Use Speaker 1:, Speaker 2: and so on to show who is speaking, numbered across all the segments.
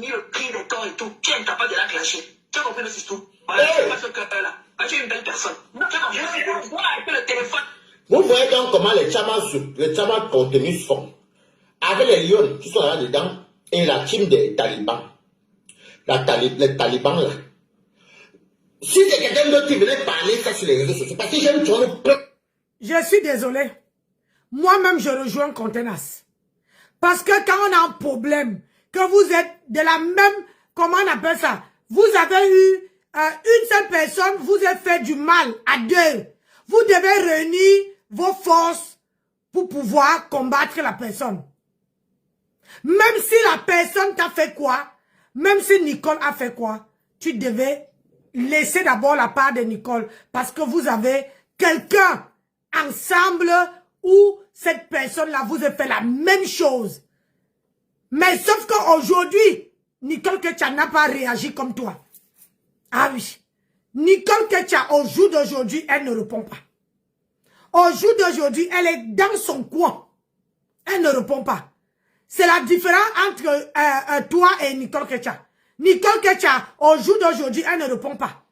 Speaker 1: mis le prix des temps et tout. Tu es incapable de la clasher. Tu as compris le système? Voilà, tu pas ce cœur-là. Tu es une belle personne. Tu as compris le téléphone.
Speaker 2: Vous voyez donc comment les Tchamas contenus sont. Avec les lions qui sont là-dedans et la team des talibans. Les talibans là. Si c'est quelqu'un d'autre qui venait parler ça sur les réseaux sociaux, parce que j'aime tourner.
Speaker 3: Je suis désolé. Moi-même, je rejoins Contenas. Parce que quand on a un problème, que vous êtes de la même, comment on appelle ça? Vous avez eu une seule personne, vous avez fait du mal à deux. Vous devez réunir vos forces pour pouvoir combattre la personne. Même si la personne t'a fait quoi, même si Nicole a fait quoi, tu devais laisser d'abord la part de Nicole parce que vous avez quelqu'un ensemble où cette personne-là vous a fait la même chose. Mais sauf qu'aujourd'hui, Nicole Ketia n'a pas réagi comme toi. Ah oui. Nicole Ketia, au jour d'aujourd'hui, elle ne répond pas. Au jour d'aujourd'hui, elle est dans son coin. Elle ne répond pas. C'est la différence entre toi et Nicole Ketia. Nicole Ketia, au jour d'aujourd'hui, elle ne répond pas.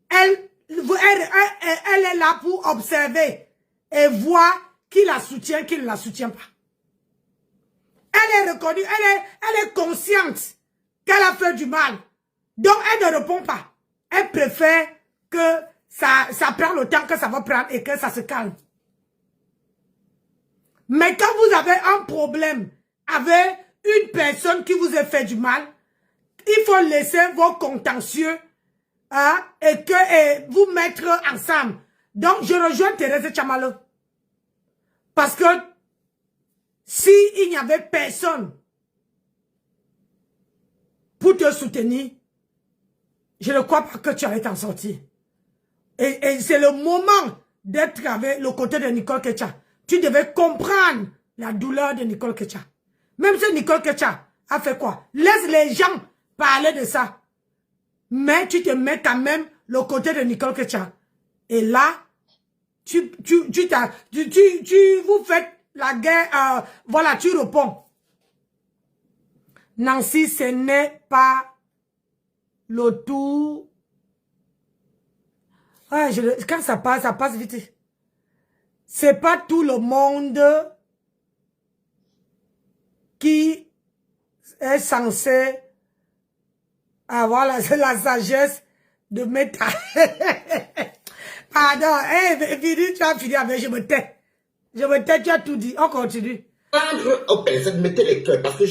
Speaker 3: Elle est là pour observer et voir qui la soutient, qui ne la soutient pas. Elle est reconnue, elle est consciente qu'elle a fait du mal. Donc, elle ne répond pas. Elle préfère que ça prenne le temps que ça va prendre et que ça se calme. Mais quand vous avez un problème avec une personne qui vous a fait du mal, il faut laisser vos contentieux et vous mettre ensemble. Donc, je rejoins Thérèse Tchamalo. Parce que s'il n'y avait personne pour te soutenir, je ne crois pas que tu allais t'en sortir. Et c'est le moment d'être avec le côté de Nicole Ketia. Tu devais comprendre la douleur de Nicole Ketia. Même si Nicole Ketia a fait quoi? Laisse les gens parler de ça. Mais tu te mets quand même le côté de Nicole Ketia. Et là, vous faites la guerre. Voilà, tu réponds. Nancy, ce n'est pas le tour. Ouais, quand ça passe vite. C'est pas tout le monde qui est censé avoir la sagesse de mettre... Pardon, Vidi, tu as fini avec, je me tais. Je me tais, tu as tout dit, on continue.
Speaker 2: Aux personnes, mettez les cœurs, parce que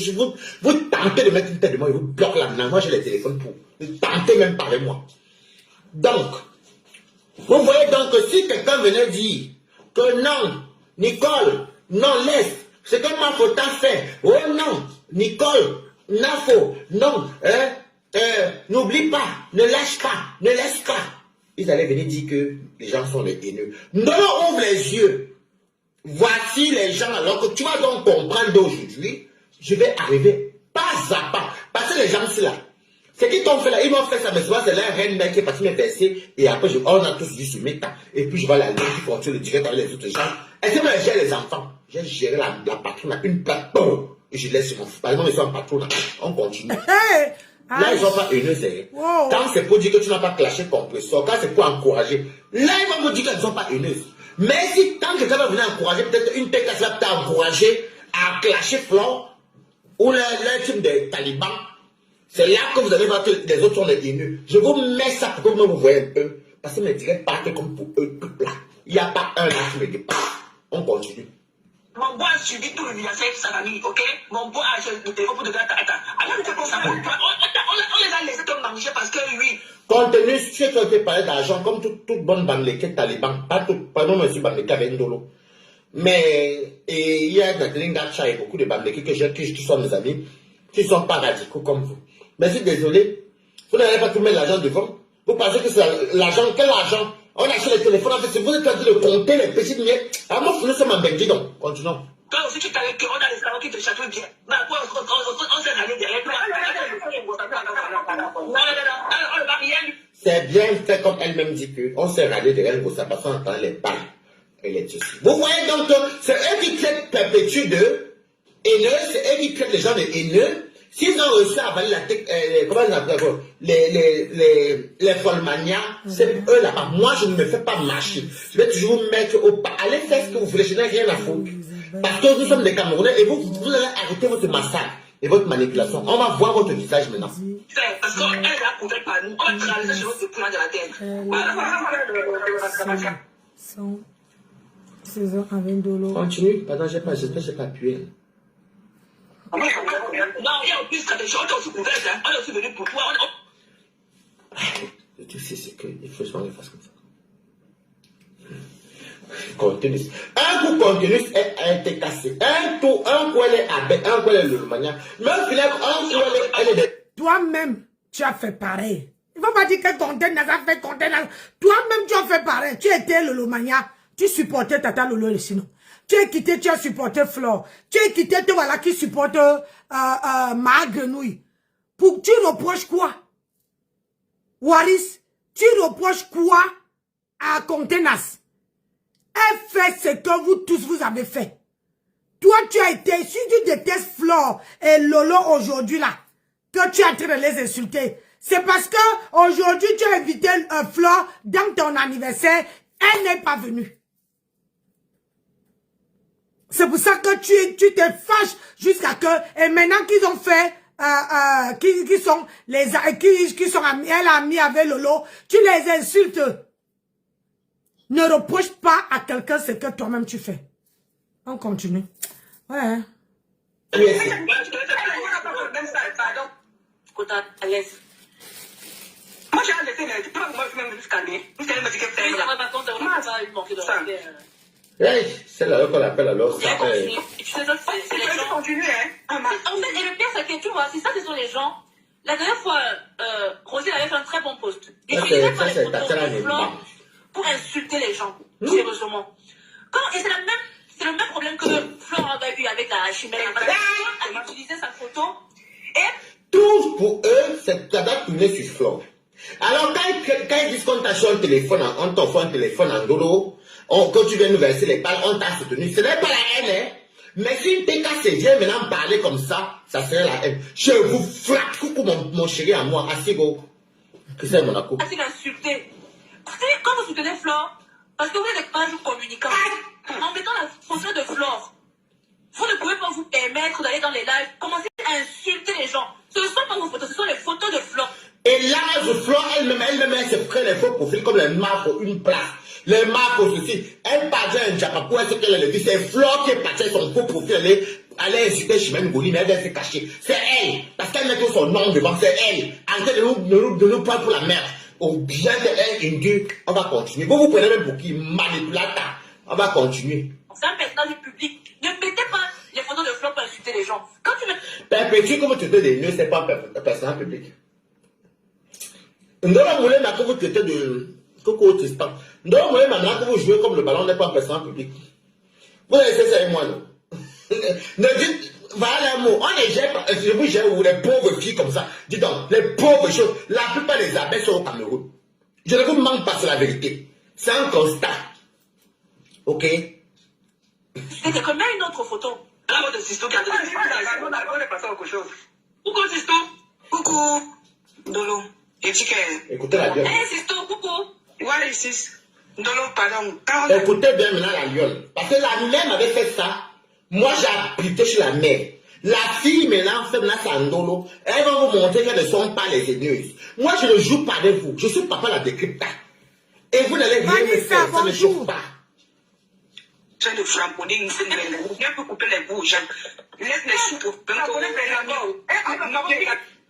Speaker 2: vous tentez de mettre une tête de moi et vous bloquez la main. Moi, j'ai les téléphones pour. Vous tentez même par moi. Donc, vous voyez donc que si quelqu'un venait dire que non, Nicole, non, laisse, c'est comme ma faute à faire. Oh non, Nicole, Nafo, non, n'oublie pas, ne lâche pas, ne laisse pas. Ils allaient venir dire que les gens sont les haineux. Non, ouvre les yeux. Voici les gens, alors que tu vas donc comprendre d'aujourd'hui, je vais arriver pas à pas. Parce que les gens sont là. C'est qu'ils t'ont fait là, ils m'ont fait ça, mais souvent c'est la reine mère qui est partie me verser, et après on a tous vu sur méta, et puis je vais la lire, qui continue le direct avec les autres gens. Et c'est moi qui gère les enfants. J'ai géré la patronne à une plate, et je laisse sur mon fou. Par exemple, ils sont en patronne, on continue. Là, ils n'ont pas haineux, c'est wow. Quand c'est pour dire que tu n'as pas clashé compresseur, quand c'est pour encourager, là, ils vont me dire qu'elles ne sont pas haineuses. Mais si quand quelqu'un va venir encourager, peut-être une tête qui va t'encourager à clasher Flore ou le team des talibans, c'est là que vous allez voir que les autres sont les haineux. Je vous mets ça pour que vous voyez un peu. Parce que mes directs partent comme pour eux, tout là. Il n'y a pas un là qui me dépasse. On continue.
Speaker 1: Mon bois a subi tout le village avec sa famille, ok? Mon bois a acheté le téléphone pour de gâteau. Alors, on les a laissés comme manger parce que lui.
Speaker 2: Compte-tenu, tu sais que tu parles d'argent, comme toute bonne bamléquette taliban. Pas non, monsieur bamléquette avec Ndolo. Mais il y a Nathalie Gacha et beaucoup de bamléquettes qui sont mes amis, qui ne sont pas radicaux comme vous. Mais je suis désolé, vous n'allez pas tout mettre l'argent devant. Vous pensez que c'est l'argent, quel argent? On achète les téléphones, en fait, si vous êtes en train de compter les petites miettes, à moi, nous sommes en Benji, donc, continuons.
Speaker 1: Toi aussi, tu t'arrêtes qu'on a les salons qui te chatouillent bien. Mais on s'est allé derrière toi.
Speaker 2: C'est bien fait comme elle-même dit qu'on s'est râlé derrière vos parce qu'on entend les balles et les tissus. Vous voyez donc, c'est eux qui traitent perpétueux de haineux, c'est eux qui traitent les gens de haineux, S'ils ont réussi à avaler la comment ils appellent les Folmania, c'est eux là-bas. Moi, je ne me fais pas marcher. Je vais toujours vous mettre au pas. Allez faire ce que vous voulez, je n'ai rien à foutre. Parce que nous sommes des Camerounais et vous allez arrêter votre massacre et votre manipulation. On va voir votre visage maintenant.
Speaker 1: Parce qu'elle a couvert par nous. On va travailler sur notre plan de la terre. Voilà.
Speaker 3: Saison avec de l'eau.
Speaker 2: Continue. Pardon, j'espère que j'ai pas appuyé.
Speaker 1: Non, il y a plus stratégie. On est aussi couvert. On est aussi venu pour toi.
Speaker 2: Le truc, c'est qu'il faut se faire les fasse comme ça. Contenus. Un coup contenus a été cassé. Un coup elle est abeille, un coup elle est le mania. Même finalement, un coup elle est.
Speaker 3: Toi-même, tu as fait pareil. Il ne faut pas dire que Contenance a fait Contenance. Toi-même, tu as fait pareil. Tu étais le Lomania. Tu supportais Tata Lolo et sinon. Tu es quitté, tu as supporté Flore. Tu es quitté, tu voilà qui supporte Ma Grenouille. Tu reproches quoi? Waris, tu reproches quoi à Contenance? Elle fait ce que vous tous vous avez fait. Toi, tu as été, si tu détestes Flore et Lolo aujourd'hui là, que tu es en train de les insulter, c'est parce que aujourd'hui tu as invité Flore dans ton anniversaire, elle n'est pas venue. C'est pour ça que tu te fâches jusqu'à que, et maintenant qu'ils ont fait, qui sont amis, elle a mis avec Lolo, tu les insultes. Ne reproche pas à quelqu'un ce que toi-même tu fais. On continue. Ouais.
Speaker 1: Moi, j'ai laissé les gens, moi, je me suis calmé. Vous allez me dire que
Speaker 2: c'est là qu'on appelle alors ça.
Speaker 4: C'est les gens. En fait, et le pire, c'est que tu vois, c'est ça, ce sont les gens. La dernière fois, Rosine avait fait un très bon post. Il utilisait pas les photos de Flore pour insulter les gens, sérieusement. Et c'est le même problème que Flore avait eu avec la chimère. Elle utilisait sa photo et...
Speaker 2: Tout pour eux, c'est ça va tourner sur Flore. Alors, quand ils disent qu'on t'achète un téléphone, on t'offre un téléphone en dolo, quand tu viens nous verser les balles, on t'a soutenu. Ce n'est pas la haine, hein. Mais si une TKC vient maintenant parler comme ça serait la haine. Je vous frappe, coucou mon chéri à moi, Asigo. Que c'est Monaco?
Speaker 4: Asigo insulté. Quand vous soutenez Flore, parce que vous n'êtes pas un jour communicant, en mettant la photo de Flore, vous ne pouvez pas vous permettre d'aller dans les lives, commencer à insulter les gens. Ce ne sont pas vos photos, ce sont les photos de Flore.
Speaker 2: Et là, Flore, elle-même, elle se prend les faux profils comme les marques pour une place. Les marques pour ceci. Elle parle d'un Japapou, elle sait qu'elle a le dit. C'est Flore qui est partie avec son faux profil. Elle est insultée chez Ngoli, mais elle vient se cacher. C'est elle. Parce qu'elle met tout son nom devant, c'est elle. En train de nous prendre pour la merde. Au bien de elle, indue, on va continuer. Vous prenez même pour qui manipulata. On va continuer.
Speaker 4: C'est un personnage public. Ne mettez pas les photos de Flore pour insulter les gens. Quand tu mets...
Speaker 2: Petit, comme tu te dis des nœuds, c'est pas un personnage public. Ndora Moulé m'a que vous traitez de Coco Tristan. Ndora Moulé m'a que vous jouez comme le ballon n'est pas un personnage public. Vous laissez ça avec moi, non? Ne dites, voilà un mot, on est gère, je vous gère les pauvres filles comme ça. Dis donc, les pauvres choses, la plupart des abeilles sont au Cameroun. Je ne vous manque pas sur la vérité. C'est un constat. Ok?
Speaker 4: C'était comme une autre photo.
Speaker 1: La mode de Sisto qui a dit, on est passé à autre chose. Coucou Sisto. Coucou. Dolo.
Speaker 2: Écoutez la gueule.
Speaker 4: Sisto, coucou.
Speaker 1: What is this? Dolo, pardon.
Speaker 2: Écoutez bien maintenant la gueule. Parce que la mère m'avait fait ça. Moi, j'ai habité chez la mère. La fille maintenant fait maintenant ça en dolo. Elle va vous montrer qu'elles ne sont pas les haineuses. Moi, je ne joue pas avec vous. Je suis papa la décrypta. Et vous n'allez rien me faire. Ça ne joue pas.
Speaker 1: J'ai de framponer, viens pour couper les bouches. Laisse les sous.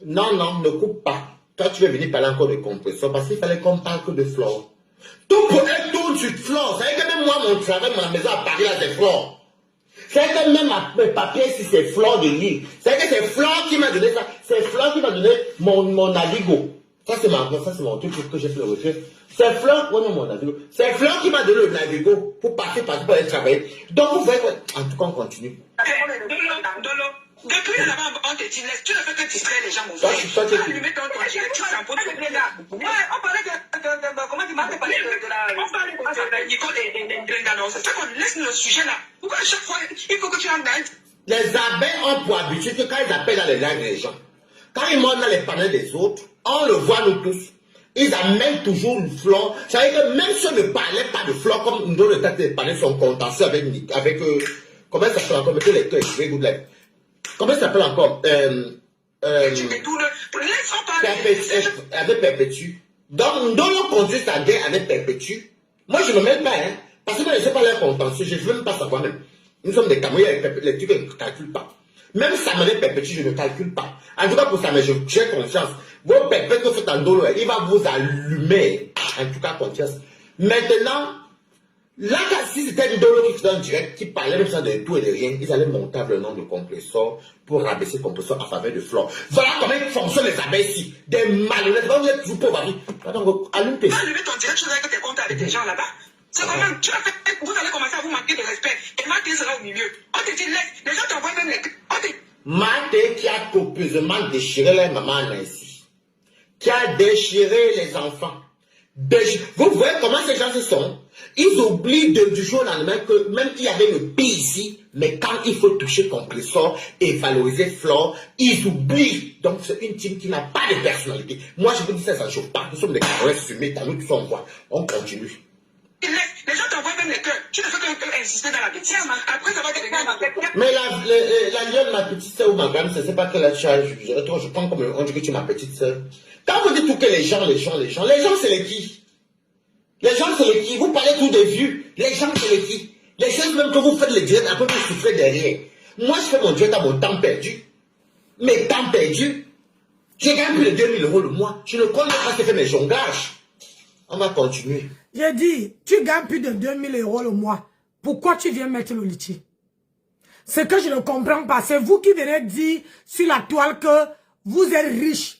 Speaker 2: Non, ne coupe pas. Toi, tu veux venir parler encore de compression parce qu'il fallait qu'on parle que de Flore. Tout pour elle tourne sur Flore. C'est que même moi, mon travail, ma maison à Paris, là, c'est Flore. C'est que même mes papiers, si c'est Flore de Lille. C'est que c'est Flore qui m'a donné ça. C'est Flore qui m'a donné mon navigo. Ça, c'est mon truc que j'ai fait le rejet. C'est Flore, ouais, non, mon navigo. C'est Flore qui m'a donné le navigo pour passer par pour aller travailler. Donc, vous voyez, en tout cas, on continue.
Speaker 1: Dolo. Depuis là-bas, on te dit, tu ne fais que distraire les gens, mon
Speaker 2: frère.
Speaker 1: Tu allumé ton toit, tu s'en fous de Brenda. Ouais, on parlait de comment tu m'as parlé de la... On parlait de Nicole et Brenda, non, c'est ça qu'on laisse le sujet là. Pourquoi à chaque fois, il faut que tu en ailles
Speaker 2: Les abeilles ont pour habitude que quand ils appellent dans les langues des gens, quand ils montent dans les panneaux des autres, on le voit nous tous. Ils amènent toujours une fleur. Ça veut dire que même si on ne parlait pas de fleurs, comme nous, le tas des panneaux sont contentieux avec comment ça s'appelle encore, mettez les cœurs, comment ça s'appelle encore, avec Perpétue. Donc, nous on conduit sa guerre avec Perpétue. Moi, je ne me mêle pas, hein, parce que moi, je ne sais pas leur contentieux, je ne veux même pas savoir même. Nous sommes des Camerounais avec Perpétue, les trucs, je ne calcule pas. Même ça me Perpétue, je ne calcule pas. En tout cas, pour ça, mais j'ai confiance. Vos Perpétue que vous faites en dolo, il va vous allumer. En tout cas, confiance. Maintenant, là, si c'était une dolo qui faisait en direct, qui parlait même ça de tout et de rien, ils allaient monter le nom de compresseur pour rabaisser le compresseur en faveur de flore. Voilà comment fonctionnent les abeilles ici. Des malhonnêtes. Vous êtes toujours pauvres. Donc, allume tes.
Speaker 1: Tu vas lever ton direct, tu vas que tes comptes avec des gens là-bas. C'est comment tu vas faire, vous allez commencer à vous manquer de respect. Et Maté sera au milieu. On te dit, laisse, les gens t'envoient même les.
Speaker 2: Maté qui a copieusement déchiré les mamans ici. Qui a déchiré les enfants. Vous voyez comment ces gens se sont. Ils oublient du jour au lendemain que même il y avait le pays ici, mais quand il faut toucher compresseur et valoriser flore, ils oublient. Donc c'est une team qui n'a pas de personnalité. Moi je vous dis ça, ça ne chauffe pas. Nous sommes des Camerounais fumés, t'as nous tous on voit. On continue.
Speaker 1: Les gens t'envoient même les cœurs. Tu ne fais qu'insister dans la bêtise. Après ça va te regarder.
Speaker 2: Mais la lionne, ma petite soeur ou ma grande soeur, c'est pas quelle charge. Je prends comme on dit que tu es ma petite soeur. Quand vous dites tout que les gens, c'est les qui? Les gens, c'est les qui? Vous parlez tout des vues. Les gens, c'est les qui? Les choses même que vous faites les directs, après vous souffrez derrière. Moi, je fais mon direct à mon temps perdu. Mes temps perdus. J'ai gagné plus de 2000 € le mois. Je ne connais pas ce que fait mes jonglages. On va continuer.
Speaker 3: J'ai dit, tu gagnes plus de 2000 € le mois. Pourquoi tu viens mettre le litchi? Ce que je ne comprends pas, c'est vous qui venez dire sur la toile que vous êtes riche.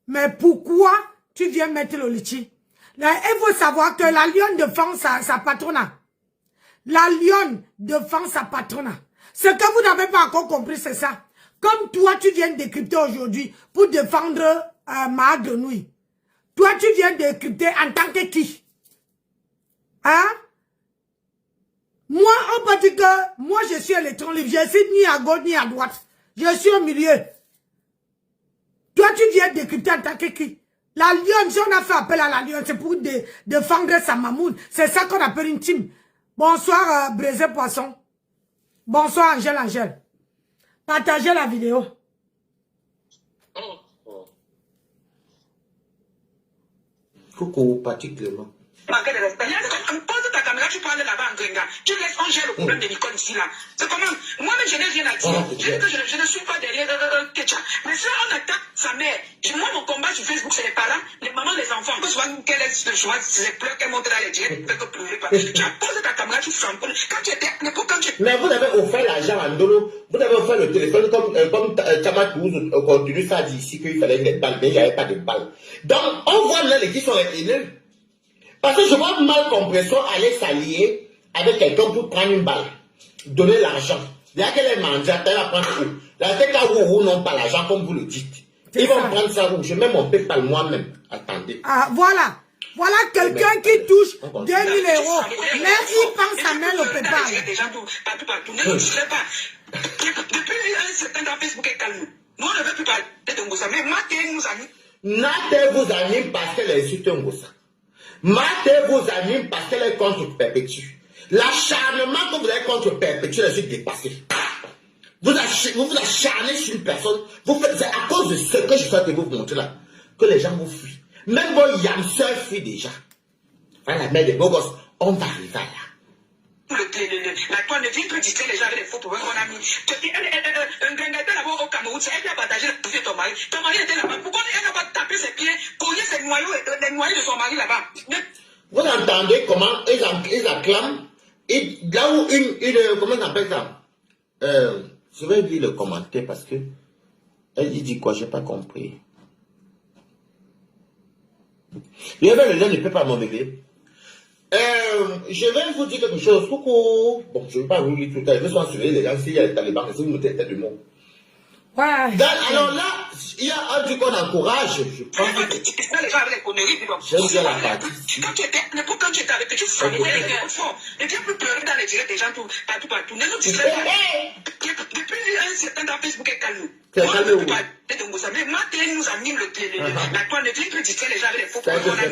Speaker 3: Mais pourquoi tu viens mettre le litchi? Là, il faut savoir que la lionne défend sa patronat. La lionne défend sa patronat. Ce que vous n'avez pas encore compris, c'est ça. Comme toi, tu viens décrypter aujourd'hui pour défendre ma grenouille. Toi, tu viens décrypter en tant que qui? Hein? Moi, on peut dire que moi, je suis électron libre. Je suis ni à gauche ni à droite. Je suis au milieu. Toi, tu viens décrypter en tant que qui? La lionne, si on a fait appel à la lionne, c'est pour défendre sa mamoune. C'est ça qu'on appelle une team. Bonsoir, Braisé Poisson. Bonsoir, Angèle. Partagez la vidéo.
Speaker 2: Coucou, particulièrement.
Speaker 1: Manquer de respect. Pose ta caméra, tu parles là-bas en Gringa. Tu laisses, on gère le problème de Nicole ici là. C'est comment? Moi-même, je n'ai rien à dire. Je ne suis pas derrière Ketcha. Mais si on attaque sa mère, moi, mon combat sur Facebook, c'est les parents, les mamans, les enfants. Parce que qu'elle est le choix, c'est pleurs qu'elle monte dans les directs, fait que pleurer pas. Tu as posé ta caméra, tu frappes. Quand tu étais, n'importe quand tu.
Speaker 2: Mais vous avez offert l'argent à Ndolo. Vous avez offert le téléphone comme Tamatou continue ça dit ici qu'il fallait des balles, mais il n'y avait pas de balles. Donc, on voit là les qui sont les haineux. Parce que je vois mal compresseur aller s'allier avec quelqu'un pour prendre une balle, donner l'argent. Il y a qu'elle est mangeable, elle va prendre où? La tête à où n'ont pas l'argent comme vous le dites. Ils vont prendre ça où? Je mets mon PayPal moi-même. Attendez.
Speaker 3: Ah, voilà. Voilà quelqu'un qui touche 2000 €. Mais il pense à mettre le PayPal.
Speaker 1: Des gens partout. Ne le dirai pas. Depuis un certain temps, Facebook est calme. Nous, on ne veut plus parler de Ngossa. Mais Maté nous anime.
Speaker 2: Maté vous anime parce qu'elle insulte Ngossa. Maté vous anime parce qu'elle est contre Perpétue. L'acharnement que vous avez contre Perpétue, je suis dépassé. Vous vous acharnez sur une personne. C'est à cause de ce que je souhaite vous montrer là que les gens vous fuient. Même vos yamseurs fuient déjà. Enfin, la mère des beaux gosses, on va arriver là.
Speaker 1: La toile ne vient que distraire les gens avec les faux problèmes qu'on a mis. Un grenadier là-bas au Cameroun, c'est elle qui a partagé le de ton mari. Ton mari était là-bas. Pourquoi elle n'a pas tapé ses pieds, cogné ses noyaux, les noyaux de son mari là-bas?
Speaker 2: Vous entendez comment ils acclament? Là où comment on appelle ça? Je vais lire le commentaire parce que elle dit quoi? J'ai pas compris. Le lien ne peut pas m'en bébé. Je vais vous dire quelque chose. Coucou. Bon, je ne vais pas vous lire tout le temps. Je vais surveiller les gens s'il y a les talibans. Si vous mettez tête du monde.
Speaker 3: Ouais.
Speaker 2: Alors là, il y a un truc qu'on encourage. Je pense que
Speaker 1: les gens avec les conneries.
Speaker 2: j'aime bien la partie.
Speaker 1: Quand tu étais avec tu savais fort. Et bien plus pleurer dans les directs des gens partout. Ne nous distraits pas. Depuis un certain temps, Facebook est calme. Mais moi, nous anime le télé. Toi, ne viens plus distraire les gens avec les faux propos. Elle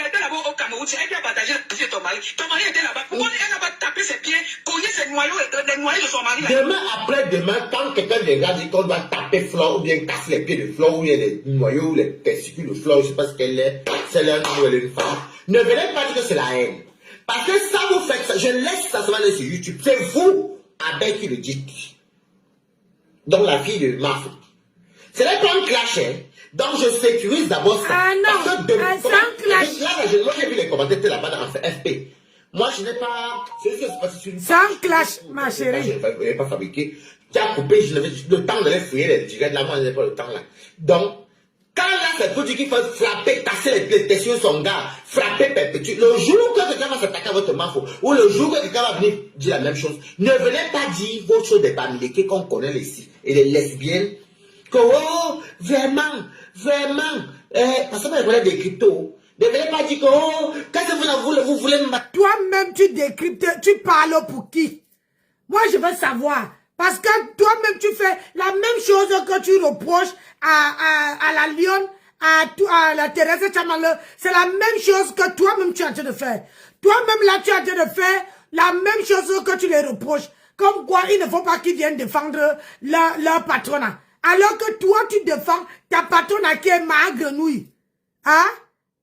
Speaker 1: était là-bas au Cameroun, c'est elle qui a partagé la vie de ton mari. Ton mari était là-bas. Pourquoi elle n'a pas tapé ses pieds, cogné ses noyaux de son mari?
Speaker 2: Demain, après-demain, quand quelqu'un regarde dit qu'on doit taper Flore ou bien casser les pieds de Flore ou bien les noyaux ou les testicules de Flore, je ne sais pas ce qu'elle est, c'est l'un ou elle est une femme, ne venez pas dire que c'est la haine. Parce que ça vous fait ça, je laisse ça se sur YouTube. C'est vous, Abel, qui le dites. Donc la fille de ma fille. Ce n'est pas un clash, hein. Donc je sécurise d'abord ça.
Speaker 3: Ah non, c'est un clash.
Speaker 2: Là, moi j'ai vu les commentaires là-bas dans FP. Moi je n'ai pas...
Speaker 3: C'est un clash, ma chérie.
Speaker 2: Je n'ai pas fabriqué. Tu as coupé, le temps de les fouiller les directs, là, moi je n'ai pas le temps là. Donc, quand là c'est pour dire qu'il faut frapper, casser les têtes sur son gars, frapper, perpétuer. Le jour que quelqu'un va s'attaquer à votre mafo, ou le jour que quelqu'un va venir dire la même chose, ne venez pas dire vos choses des Bamileke qu'on connaît ici, et les lesbiennes, que oh, vraiment, parce que moi je connais des cryptos. Ne venez pas dire que oh, qu'est-ce que vous voulez me...
Speaker 3: Toi-même tu décryptes, tu parles pour qui? Moi je veux savoir. Parce que toi-même, tu fais la même chose que tu reproches à la Lyon, à la Thérèse Tchamaleu. C'est la même chose que toi-même, tu es en train de faire. Toi-même, là, tu es en train de faire la même chose que tu les reproches. Comme quoi, il ne faut pas qu'ils viennent défendre leur patronat. Alors que toi, tu défends ta patronat qui est ma grenouille. Hein?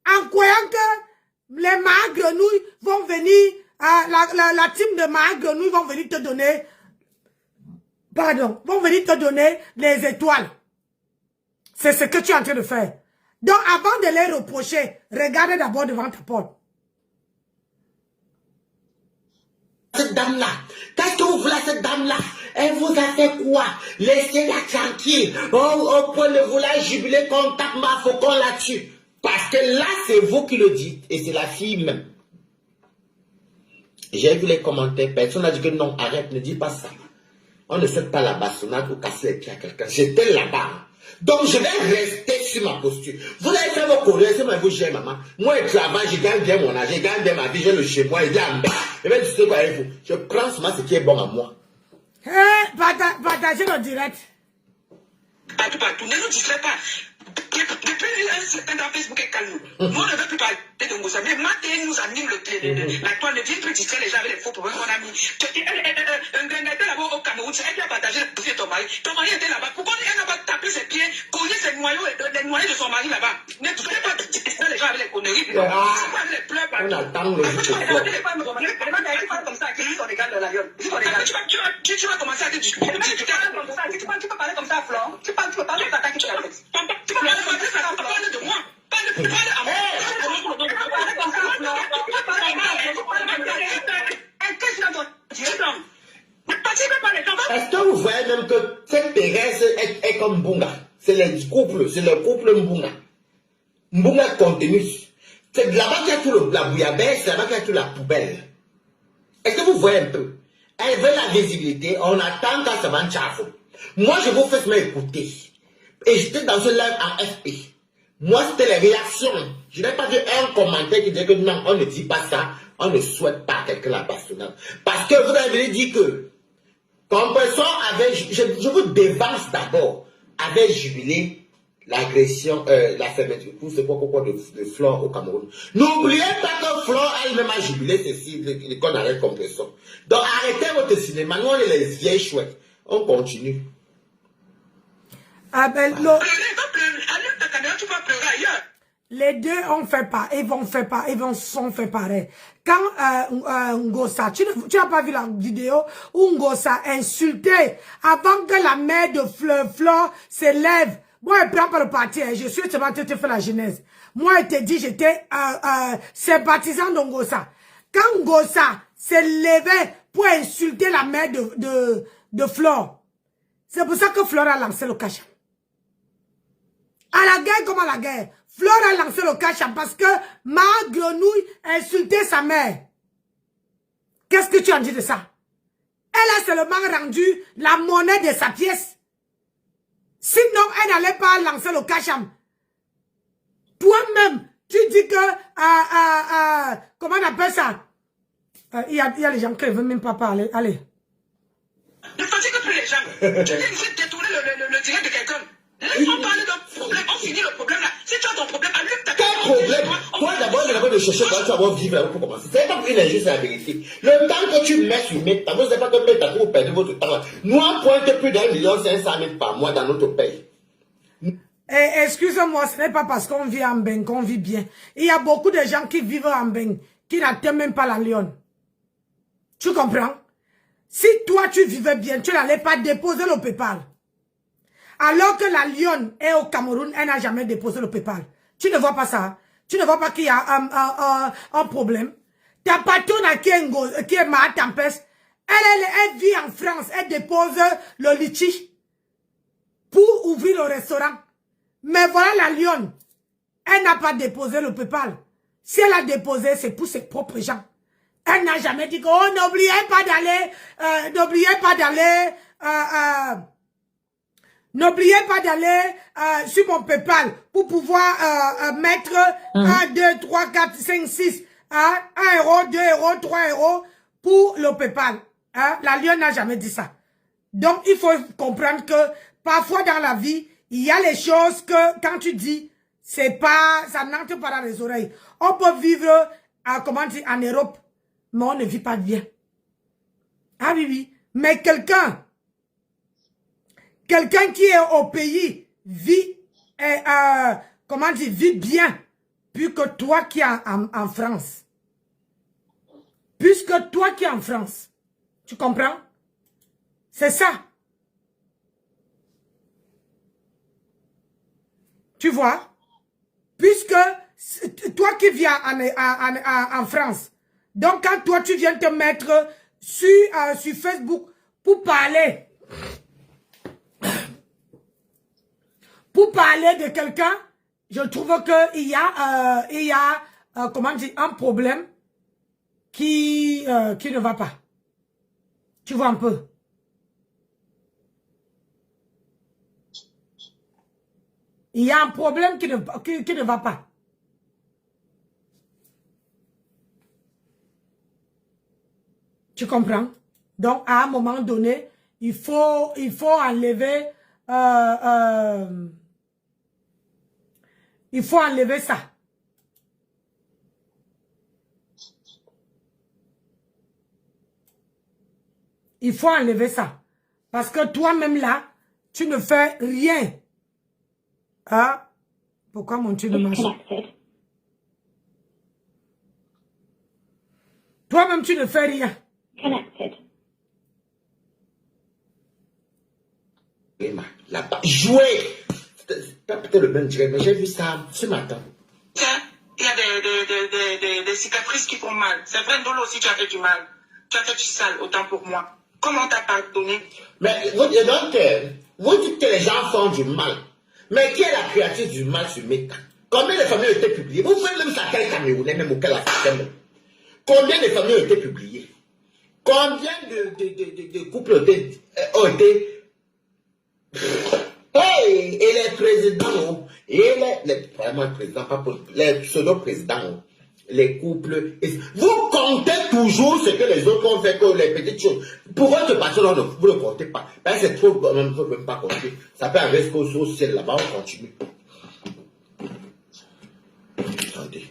Speaker 3: En croyant que les ma grenouilles vont venir, la team de ma grenouille vont venir te donner... Pardon, vont venir te donner les étoiles. C'est ce que tu es en train de faire. Donc, avant de les reprocher, regarde d'abord devant ta porte.
Speaker 2: Cette dame-là, qu'est-ce que vous voulez à cette dame-là? Elle vous a fait quoi? Laissez-la tranquille. Au point de vouloir jubiler qu'on tape ma faut qu'on la tue. Parce que là, c'est vous qui le dites. Et c'est la fille même. J'ai vu les commentaires. Personne n'a dit que non, arrête, ne dis pas ça. On ne fait pas la bastonnade ou casser les pieds à quelqu'un. J'étais là-bas. Donc, je vais rester sur ma posture. Vous allez faire vos courriers, c'est moi vous gère, maman. Moi, je travaille, je gagne bien mon âge, je gagne bien ma vie, j'ai le chez moi, il est en bas. Je vais discuter avec vous. Je prends seulement ce qui est bon à moi.
Speaker 3: Partagez le direct.
Speaker 1: Partout, ne nous distrait pas. Depuis un certain temps, Facebook est calme. Nous, on ne veut plus parler de Ngosa. Mais Maté nous anime le télé. Toi, ne viens plus distraire les gens avec les faux problèmes, mon ami. Elle était là-bas au Cameroun, c'est elle qui a partagé la vie de ton mari. Ton mari était là-bas. Pourquoi elle n'a pas tapé ses pieds, cogné ses noyaux, les noyaux de son mari là-bas? Ne venez pas distraire les gens avec les conneries. C'est pas les pleurs partout.
Speaker 2: On attend le jour.
Speaker 1: Tu parles comme ça, qui sont les gars de la gueule. Tu vas commencer à te discuter. Tu peux parler comme ça, Flore. Tu peux parler comme ça, qui tu as fait. Tu peux parler de moi. Parle à moi.
Speaker 2: Est-ce que vous voyez même que cette Thérèse est comme Mbunga? C'est le couple Mbunga. Mbunga Continuus. C'est là-bas qu'il y a tout la bouillabaisse, c'est là-bas qu'il y a tout la poubelle. Est-ce que vous voyez un peu? Elle veut la visibilité, on attend quand ça va en chafou. Moi, je vous fais seulement écouter. Et j'étais dans ce live en FP. Moi, c'était les réactions. Je n'ai pas vu un commentaire qui disait que non, on ne dit pas ça, on ne souhaite pas quelqu'un la bastonnade. Parce que vous avez dit que, quand personne avait, je vous dévance d'abord, avait jubilé l'agression, la fermeture, c'est quoi de Flore au Cameroun. N'oubliez pas que Flore elle-même a jubilé ceci, qu'on arrête comme personne. Donc arrêtez votre cinéma, nous on est les vieilles chouettes. On continue.
Speaker 3: Ah ben, les deux sont fait pareil. Quand Ngosa, tu n'as pas vu la vidéo où Ngosa insultait avant que la mère de Flore se lève. Moi, elle prend pas le parti, je suis seulement te faire la genèse. Moi, elle te dit, j'étais sympathisant de Ngosa. Quand Ngosa se levait pour insulter la mère de Flore, c'est pour ça que Flore a lancé le cachet. À la guerre comme à la guerre, Flore a lancé le cachet parce que ma grenouille insultait sa mère. Qu'est-ce que tu en dis de ça? Elle a seulement rendu la monnaie de sa pièce. Sinon, elle n'allait pas lancer le cacham. Toi-même, tu dis que, comment on appelle ça? Il y a les gens qui ne veulent même pas parler. Allez.
Speaker 1: Ne fatigue plus les gens. Tu viens ici détourner le direct de quelqu'un. Laisse-moi parler d'un problème. On finit le problème là. Si tu as ton problème, allume ta
Speaker 2: Quel problème? Toi d'abord, il a de chercher quand tu vas vivre là pour commencer. C'est pas une injuste, c'est la vérité. Le temps que tu mets sur Meta, vous ne savez pas que Meta pour perdre votre temps. Nous, on pointe plus d'1,5 million par mois dans notre pays.
Speaker 3: Excusez-moi, ce n'est pas parce qu'on vit en Beng qu'on vit bien. Il y a beaucoup de gens qui vivent en Beng qui n'atteignent même pas la Lyon. Tu comprends? Si toi tu vivais bien, tu n'allais pas déposer le PayPal. Alors que la Lyon est au Cameroun, elle n'a jamais déposé le PayPal. Tu ne vois pas ça? Tu ne vois pas qu'il y a un problème? Ta patronne qui est ma tempête, elle vit en France, elle dépose le litchi pour ouvrir le restaurant. Mais voilà la Lyon, elle n'a pas déposé le PayPal. Si elle a déposé, c'est pour ses propres gens. Elle n'a jamais dit que, oh, n'oubliez pas d'aller sur mon PayPal pour pouvoir mettre 1, 2, 3, 4, 5, 6, 1 euro, 2 euros, 3 euros pour le PayPal. La Lyon n'a jamais dit ça. Donc, il faut comprendre que parfois dans la vie, il y a les choses que quand tu dis, c'est pas, ça n'entre pas dans les oreilles. On peut vivre, comment dire, en Europe, mais on ne vit pas bien. Ah oui, oui. Mais quelqu'un qui est au pays vit, comment dire, vit bien, plus que toi qui es en France. Plus que toi qui es en France. Tu comprends? C'est ça. Tu vois? Puisque toi qui viens en France, donc quand toi tu viens te mettre sur Facebook pour parler de quelqu'un, je trouve qu'il y a comment dire, un problème qui ne va pas. Tu vois un peu? Il y a un problème qui ne va pas. Tu comprends? Donc, à un moment donné, il faut enlever ça. Il faut enlever ça. Parce que toi-même là, tu ne fais rien. Ah, pourquoi mon Dieu ne marche pas? Toi-même, tu ne fais rien.
Speaker 5: Connected.
Speaker 2: Là-bas, jouer. C'est pas peut-être le même direct, mais j'ai vu ça ce matin.
Speaker 1: Il y a des cicatrices qui font mal. C'est vrai, Ndolo aussi, tu as fait du mal. Tu as fait du sale, autant pour moi. Comment t'as pardonné?
Speaker 2: Mais vous dites que les gens font du mal. Mais qui est la créatrice du mal sur Meta? Combien de familles ont été publiées? Vous pouvez même savoir quel Camerounais, même auquel Africain. Combien de familles ont été publiées? Combien de couples ont été... Hey! Et les présidents, vraiment les présidents, pas pour les pseudo-présidents, les couples... Vous comptez toujours ce que les autres ont fait, que les petites choses. Pour votre patron, vous ne comptez pas. Ben, c'est trop, on ne peut même pas compter. Ça peut arriver au ciel là-bas, on continue. Attendez.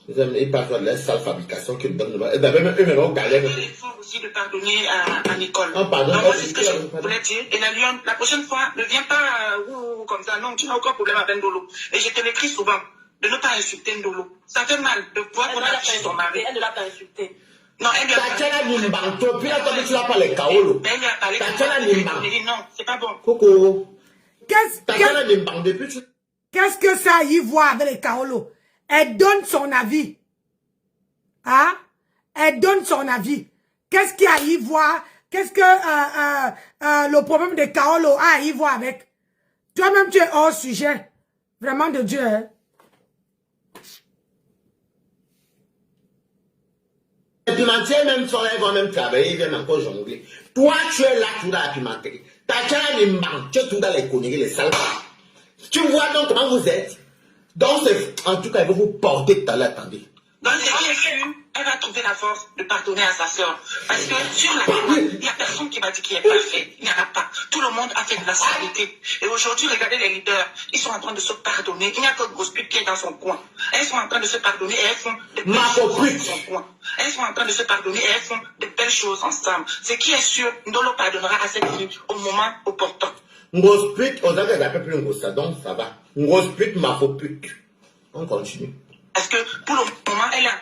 Speaker 2: Ils parlent de la sale fabrication qu'ils donnent. Eux-mêmes, on galère.
Speaker 1: Il faut aussi de pardonner à Nicole.
Speaker 2: Ah, pardon.
Speaker 1: Donc, moi, c'est ce que je voulais dire. Et la prochaine fois, ne viens pas comme ça. Non, tu n'as aucun problème avec Ndolo. Et je te l'écris souvent. De ne pas insulter Ndolo. Ça fait mal de voir qu'on a touché son mari.
Speaker 4: Elle ne l'a pas insulté.
Speaker 1: Non, elle lui a
Speaker 2: parlé. Puis là, quand tu l'as pas les kaolo.
Speaker 1: Elle lui a parlé. Elle dit non, c'est pas bon.
Speaker 2: Coucou.
Speaker 3: Qu'est-ce que ça y voit avec les kaolo? Elle donne son avis. Hein? Elle donne son avis. Qu'est-ce qu'il y a à y voir? Qu'est-ce que le problème de kaolo a à y voir avec? Toi-même, tu es hors sujet. Vraiment de Dieu, hein?
Speaker 2: Les pimentiers, même sont, ils vont même travailler, ils viennent encore jongler. Toi, tu es là, tu dois pimenter. Tu es tout dans les conneries, les sales. Tu vois donc comment vous êtes. Donc, en tout cas, il va vous porter tout à l'heure, attendez.
Speaker 1: Dans ce qui est sûr, elle va trouver la force de pardonner à sa soeur. Parce que sur la terre, il n'y a personne qui m'a dit qu'il est parfait. Il n'y en a pas. Tout le monde a fait de la saleté. Et aujourd'hui, regardez les leaders. Ils sont en train de se pardonner. Il n'y a que Grosput qui est dans son coin. Elles sont en train de se pardonner et elles font de belles choses dans son coin. Elles sont en train de se pardonner et elles font de belles choses ensemble. Ce qui est sûr, Ndolo pardonnera à cette fille au moment opportun.
Speaker 2: Grosput, on a un peu plus Ngosa, donc ça va. Grosput, ma faux pute. On continue.
Speaker 1: Parce que pour le moment, elle a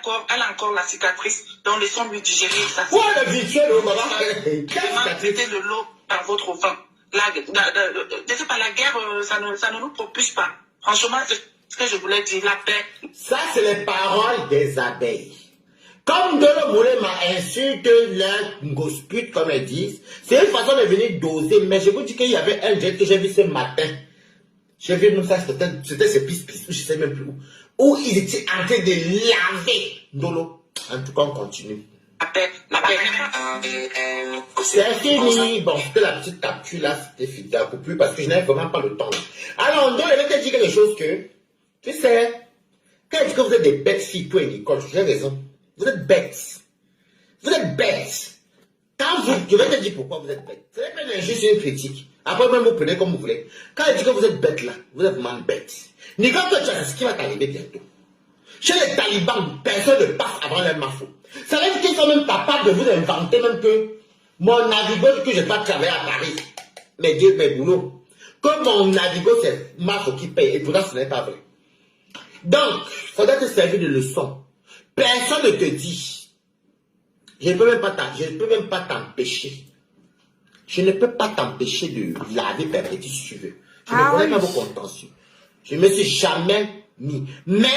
Speaker 1: encore la cicatrice, donc laissons-lui digérer ça.
Speaker 2: Ouais, le visuel, maman.
Speaker 1: Mettez de l'eau par votre vent. Je sais pas, la guerre, ça ne nous propulse pas. Franchement, c'est ce que je voulais dire, la paix.
Speaker 2: Ça, c'est les paroles des abeilles. Comme Ndolo Moulé m'a insulté leur gospute, comme elles disent, c'est une façon de venir doser. Mais je vous dis qu'il y avait un jet que j'ai vu ce matin. J'ai vu ça, c'était ces pis-pis, je sais même plus où. Où ils étaient en train de laver Ndolo. En tout cas, on continue.
Speaker 1: La paix.
Speaker 2: C'est fini. Bon, c'était la petite capture là, c'était fini. Un peu plus parce que je n'avais vraiment pas le temps. Alors, Ndolo, il va te dire quelque chose que, tu sais, quand il dit que vous êtes des bêtes filles, toi et Nicole, j'ai raison. Vous êtes bêtes. Vous êtes bêtes. Quand vous, je vais te dire pourquoi vous êtes bêtes. Ce n'est pas juste une critique. Après, même vous prenez comme vous voulez. Quand il dit que vous êtes bêtes là, vous êtes vraiment bêtes. Nicole, toi, tu sais ce qui va t'arriver bientôt. Chez les talibans, personne ne passe avant leur mafo. Ça veut dire qu'ils sont même capables de vous inventer même que mon Navigo, que je ne vais pas travailler à Paris. Mais Dieu, mes boulots. Que mon Navigo, c'est mafo qui paye. Et pourtant, ce n'est pas vrai. Donc, il faudrait te servir de leçon. Personne ne te dit. Je ne peux même pas t'empêcher. Je ne peux pas t'empêcher de laver Perpétue si tu veux. Je ne connais pas vos contentieux. Je ne me suis jamais mis. Mais,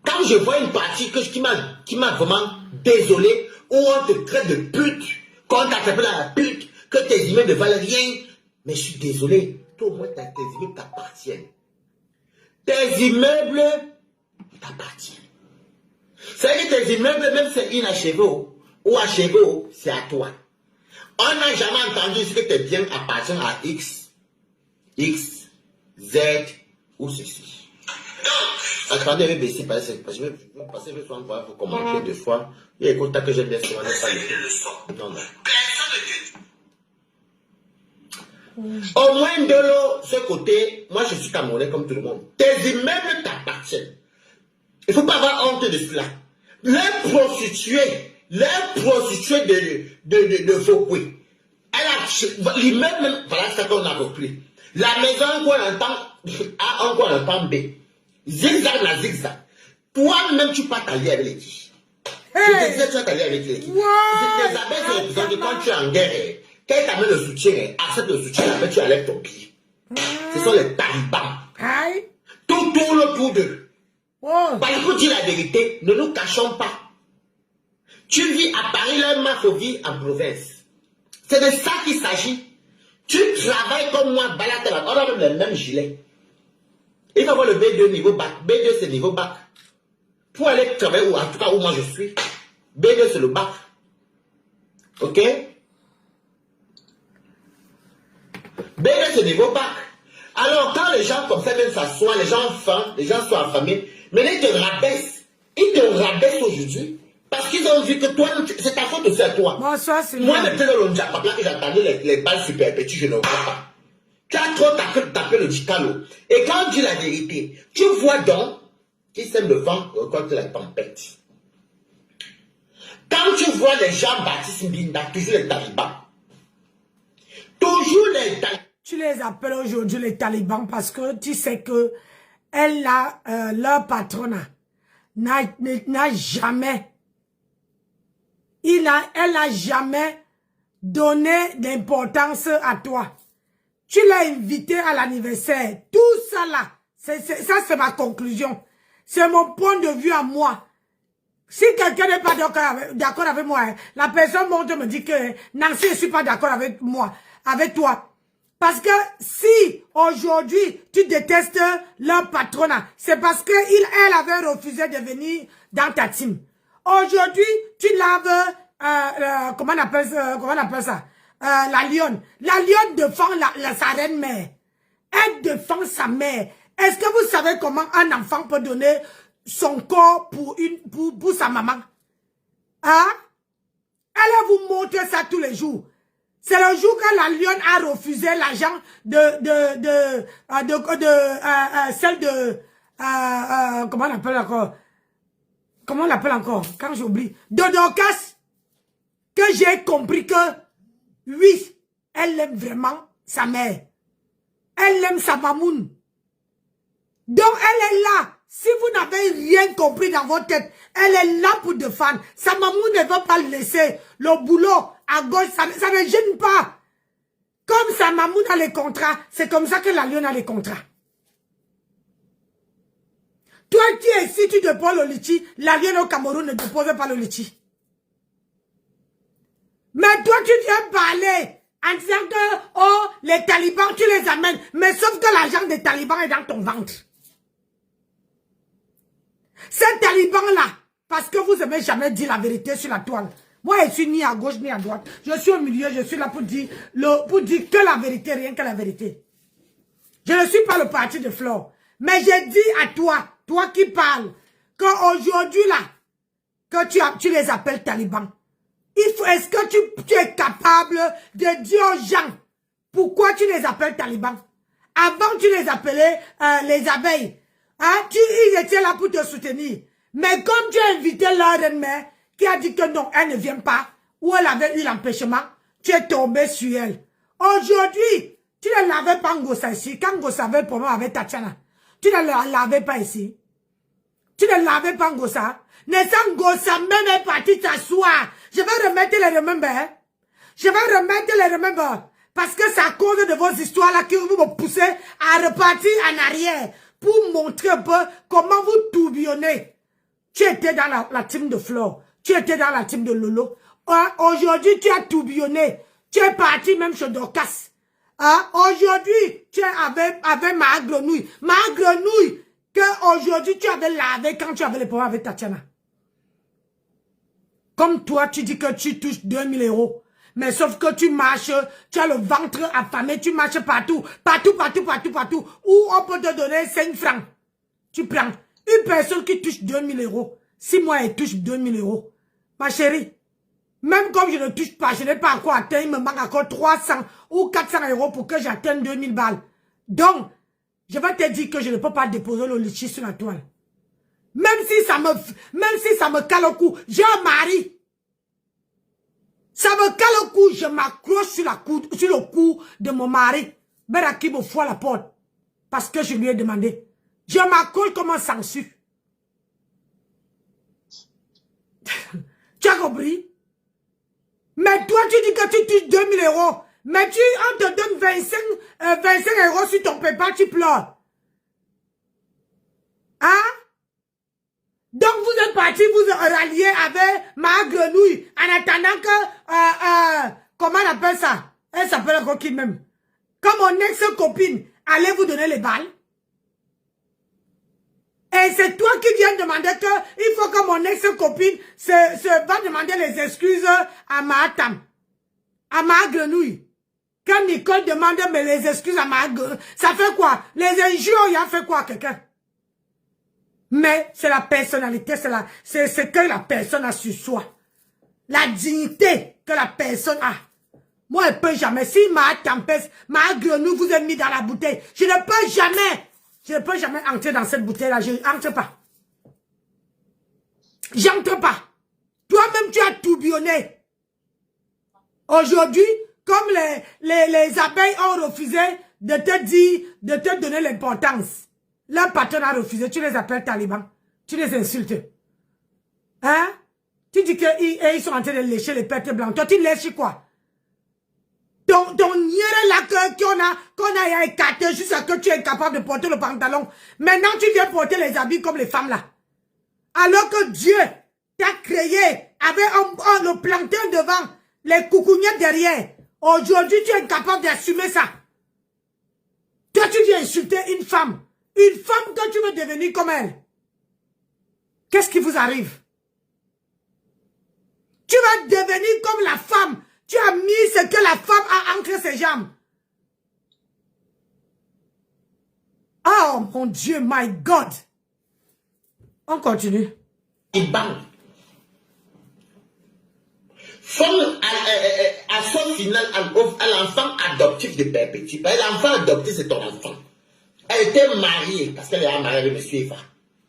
Speaker 2: quand je vois une partie qui m'a vraiment désolé, où on te traite de pute, qu'on t'appelle la pute, que tes immeubles ne valent rien, mais je suis désolé. Toi, au moins, tes immeubles t'appartiennent. Tes immeubles t'appartiennent. C'est-à-dire que tes immeubles, même c'est inachevé ou achevé, c'est à toi. On n'a jamais entendu que tes biens appartiennent à X, Z ou ceci. Attendez, je vais baisser parce que je vais passer le soin pour vous commenter deux fois. Il y a des contacts que j'aime bien souvent. Non. Au moins de l'eau, ce côté, moi je suis Camerounais comme tout le monde. Tes immeubles t'appartiennent. Il ne faut pas avoir honte de cela. Les prostituées de Fokwe. L'immeuble même, voilà ce qu'on a repris. La maison qu'on entend A, on entend B. Zigzag la zigzag. Toi-même, tu peux t'allier avec les filles. Je te disais, tu vas t'allier avec les filles. Les abeilles se représentent quand tu es en guerre. Quand ils t'amènent le soutien, accepte le soutien, après tu enlèves ton pied. Ce sont les talibans. Tout tourne autour d'eux. Parce que dire la vérité, ne nous cachons pas. Tu vis à Paris, là, ma faut vivre en province. C'est de ça qu'il s'agit. Tu travailles comme moi, balade, on a même le même gilet. Il faut avoir le B2 niveau bac. B2 c'est niveau bac. Pour aller travailler, ou en tout cas où moi je suis, B2 c'est le bac. Ok? B2 c'est niveau bac. Alors quand les gens comme ça viennent s'asseoir, les gens ont faim, les gens sont affamés, mais ils te rabaissent. Ils te rabaissent aujourd'hui. Parce qu'ils ont vu que toi, c'est ta faute aussi à toi.
Speaker 3: Bonsoir, c'est
Speaker 2: moi, le plus long là que j'attendais les balles super petits, je ne vois pas. Tu as trop tapé le dicalo. Et quand on dit la vérité, tu vois donc qu'ils sèment le vent contre la tempête. Quand tu vois les gens Baptiste Mbinda, toujours les talibans. Toujours les talibans. Tu
Speaker 3: les appelles aujourd'hui les talibans parce que tu sais que leur patronat n'a jamais... Elle n'a jamais donné d'importance à toi. Tu l'as invité à l'anniversaire. Tout ça là, ça c'est ma conclusion. C'est mon point de vue à moi. Si quelqu'un n'est pas d'accord avec moi, la personne monte me dit que Nancy, je ne suis pas d'accord avec moi, avec toi. Parce que si aujourd'hui tu détestes leur patronat, c'est parce qu'elle avait refusé de venir dans ta team. Aujourd'hui, tu laves, comment on appelle ça? la lionne. La lionne défend sa reine mère. Elle défend sa mère. Est-ce que vous savez comment un enfant peut donner son corps pour sa maman? Hein? Elle va vous montrer ça tous les jours. C'est le jour que la lionne a refusé l'argent celle de comment on l'appelle encore? Comment on l'appelle encore? Quand j'oublie. De Dorcas. Que j'ai compris que, oui, elle aime vraiment sa mère. Elle aime sa mamoune. Donc, elle est là. Si vous n'avez rien compris dans votre tête, elle est là pour défendre. Sa mamoune ne veut pas laisser le boulot à gauche. Ça ne gêne pas. Comme sa mamoune a les contrats, c'est comme ça que la lionne a les contrats. Toi qui es ici, tu déposes le litchi. La lionne au Cameroun ne dépose pas le litchi. Mais toi, tu viens parler en disant que, oh, les talibans, tu les amènes. Mais sauf que l'argent des talibans est dans ton ventre. Ces talibans-là, parce que vous n'avez jamais dit la vérité sur la toile. Moi, je suis ni à gauche ni à droite. Je suis au milieu, je suis là pour dire que la vérité, rien que la vérité. Je ne suis pas le parti de Flore. Mais j'ai dit à toi, toi qui parles, qu'aujourd'hui là, que tu les appelles talibans. Est-ce que tu es capable de dire aux gens pourquoi tu les appelles talibans? Avant, tu les appelais les abeilles. Hein? Ils étaient là pour te soutenir. Mais comme tu as invité leur reine-mère qui a dit que non, elle ne vient pas, ou elle avait eu l'empêchement, tu es tombé sur elle. Aujourd'hui, tu ne l'avais pas Ngossa ici. Quand Ngossa avait le problème avec Tatiana, tu ne l'avais pas ici. Tu ne l'avais pas Ngossa. N'est-ce Ngossa même est parti t'asseoir. Je vais remettre les remember. Je vais remettre les remember. Parce que c'est à cause de vos histoires là que vous me poussez à repartir en arrière. Pour montrer un peu comment vous tourbillonnez. Tu étais dans la team de Flore. Tu étais dans la team de Lolo. Aujourd'hui, tu as tourbillonné. Tu es parti même chez Dorcas. Aujourd'hui, tu es avec ma grenouille. Ma grenouille que aujourd'hui tu avais lavé quand tu avais les problèmes avec Tatiana. Comme toi, tu dis que tu touches 2000 €. Mais sauf que tu marches, tu as le ventre affamé, tu marches partout. Où on peut te donner 5 francs. Tu prends. Une personne qui touche 2000 €. 6 mois, elle touche 2000 €. Ma chérie, même comme je ne touche pas, je n'ai pas encore atteint, il me manque encore 300 ou 400 € pour que j'atteigne 2000 balles. Donc, je vais te dire que je ne peux pas déposer le litchi sur la toile. Même si ça me cale au cou, j'ai un mari. Ça me cale au cou, je m'accroche sur le cou de mon mari. Beraki me fout à la porte. Parce que je lui ai demandé. Je m'accroche comme un sangsue. Tu as compris? Mais toi, tu dis que tu touches 2000 €. Mais on te donne 25 € sur ton PayPal, tu pleures. Hein? Donc vous êtes parti vous rallier avec ma grenouille en attendant que, comment on appelle ça? Elle s'appelle encore qui même? Comme mon ex-copine allait vous donner les balles. Et c'est toi qui viens demander que il faut que mon ex-copine va demander les excuses à ma tam, à ma grenouille. Quand Nicole demande mais les excuses à ma grenouille, ça fait quoi? Les injures, il a fait quoi à quelqu'un? Mais c'est la personnalité, c'est ce que la personne a sur soi. La dignité que la personne a. Moi, elle ne peut jamais. Si ma tempête, ma grenouille vous est mis dans la bouteille, je ne peux jamais entrer dans cette bouteille-là. Je n'entre pas. J'entre pas. Toi-même, tu as tourbillonné. Aujourd'hui, comme les abeilles ont refusé de te dire, de te donner l'importance. Leur patron a refusé, tu les appelles talibans. Tu les insultes. Hein? Tu dis qu'ils sont en train de lécher les pertes blanches. Toi, tu lèches quoi? Ton nière là qu'on a écarté jusqu'à ce que tu es capable de porter le pantalon. Maintenant, tu viens porter les habits comme les femmes là. Alors que Dieu t'a créé avec le plantain devant, les coucougnettes derrière. Aujourd'hui, tu es incapable d'assumer ça. Toi, tu viens insulter une femme. Une femme que tu veux devenir comme elle. Qu'est-ce qui vous arrive? Tu vas devenir comme la femme Tu as mis ce que la femme a entre ses jambes. Oh mon Dieu, my God. On continue.
Speaker 2: Il bang. Femme à son final à l'enfant adoptif de Perpétue. L'enfant adoptif, c'est ton enfant. Elle était mariée, parce qu'elle est mariée avec M. Eva.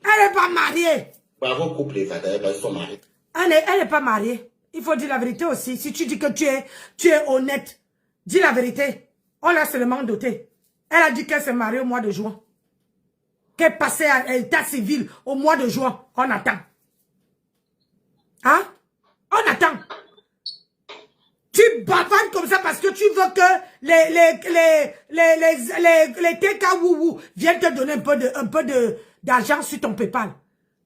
Speaker 3: Elle n'est pas mariée.
Speaker 2: Bravo, couple Eva, d'ailleurs, ils sont mariés.
Speaker 3: Elle n'est pas mariée. Il faut dire la vérité aussi. Si tu dis que tu es honnête, dis la vérité. On l'a seulement doté. Elle a dit qu'elle s'est mariée au mois de juin. Qu'elle passait à l'état civil au mois de juin. On attend. Hein? On attend. Tu bavardes comme ça parce que tu veux que les TK Wouhou viennent te donner un peu d'argent sur ton PayPal.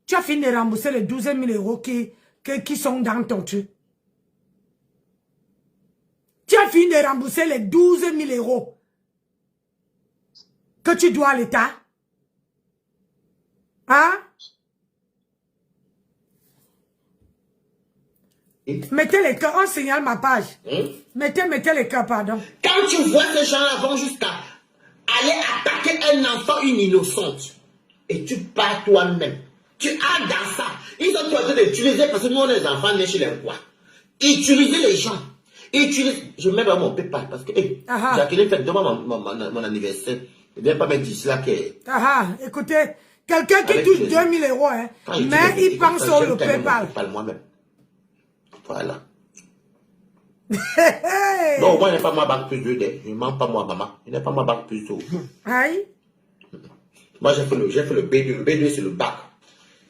Speaker 3: Tu as fini de rembourser les 12 000 euros qui sont dans ton truc. Tu as fini de rembourser les 12 000 euros que tu dois à l'État. Hein? Mettez les cœurs, on signale ma page. Mettez les cœurs, pardon.
Speaker 2: Quand tu vois ces gens-là vont jusqu'à aller attaquer un enfant, une innocente, et tu pars toi-même, tu as dans ça. Ils sont en train d'utiliser, parce que nous, on est des enfants nés chez les rois. Utiliser les gens. Je mets dans mon PayPal, parce que, Jacqueline fait demain mon anniversaire. Je ne viens pas mettre d'ici là que...
Speaker 3: écoutez, quelqu'un qui touche 2 000 euros, hein, mais il pense sur le PayPal.
Speaker 2: Moi-même. Voilà. Non, moi, je n'ai pas ma banque plus 2. Je ne mens pas moi, maman. Je n'ai pas ma banque plus 2.
Speaker 3: Aïe.
Speaker 2: Moi, j'ai fait le B2. Le B2, c'est le bac.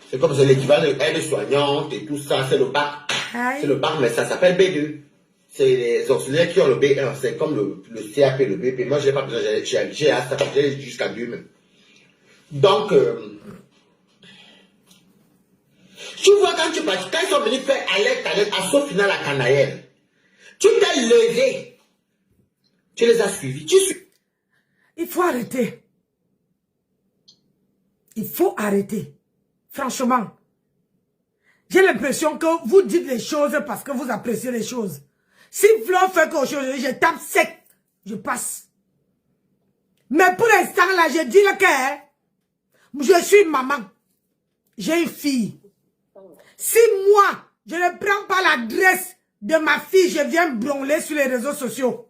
Speaker 2: C'est comme l'équivalent de aide-soignante et tout ça. C'est le bac. C'est le bac, mais ça s'appelle B2. C'est les auxiliaires qui ont le B1. C'est comme le CAP, le BP. Moi, je n'ai pas besoin. J'ai jusqu'à 2 même. Donc, tu vois, quand ils sont venus faire alerte, assaut final à Canaël, tu t'es levé. Tu les as suivis.
Speaker 3: Il faut arrêter. Il faut arrêter. Franchement. J'ai l'impression que vous dites les choses parce que vous appréciez les choses. Si Flo fait quelque chose, je tape sec. Je passe. Mais pour l'instant, là, je dis que je suis maman. J'ai une fille. Si moi, je ne prends pas l'adresse de ma fille, je viens branler sur les réseaux sociaux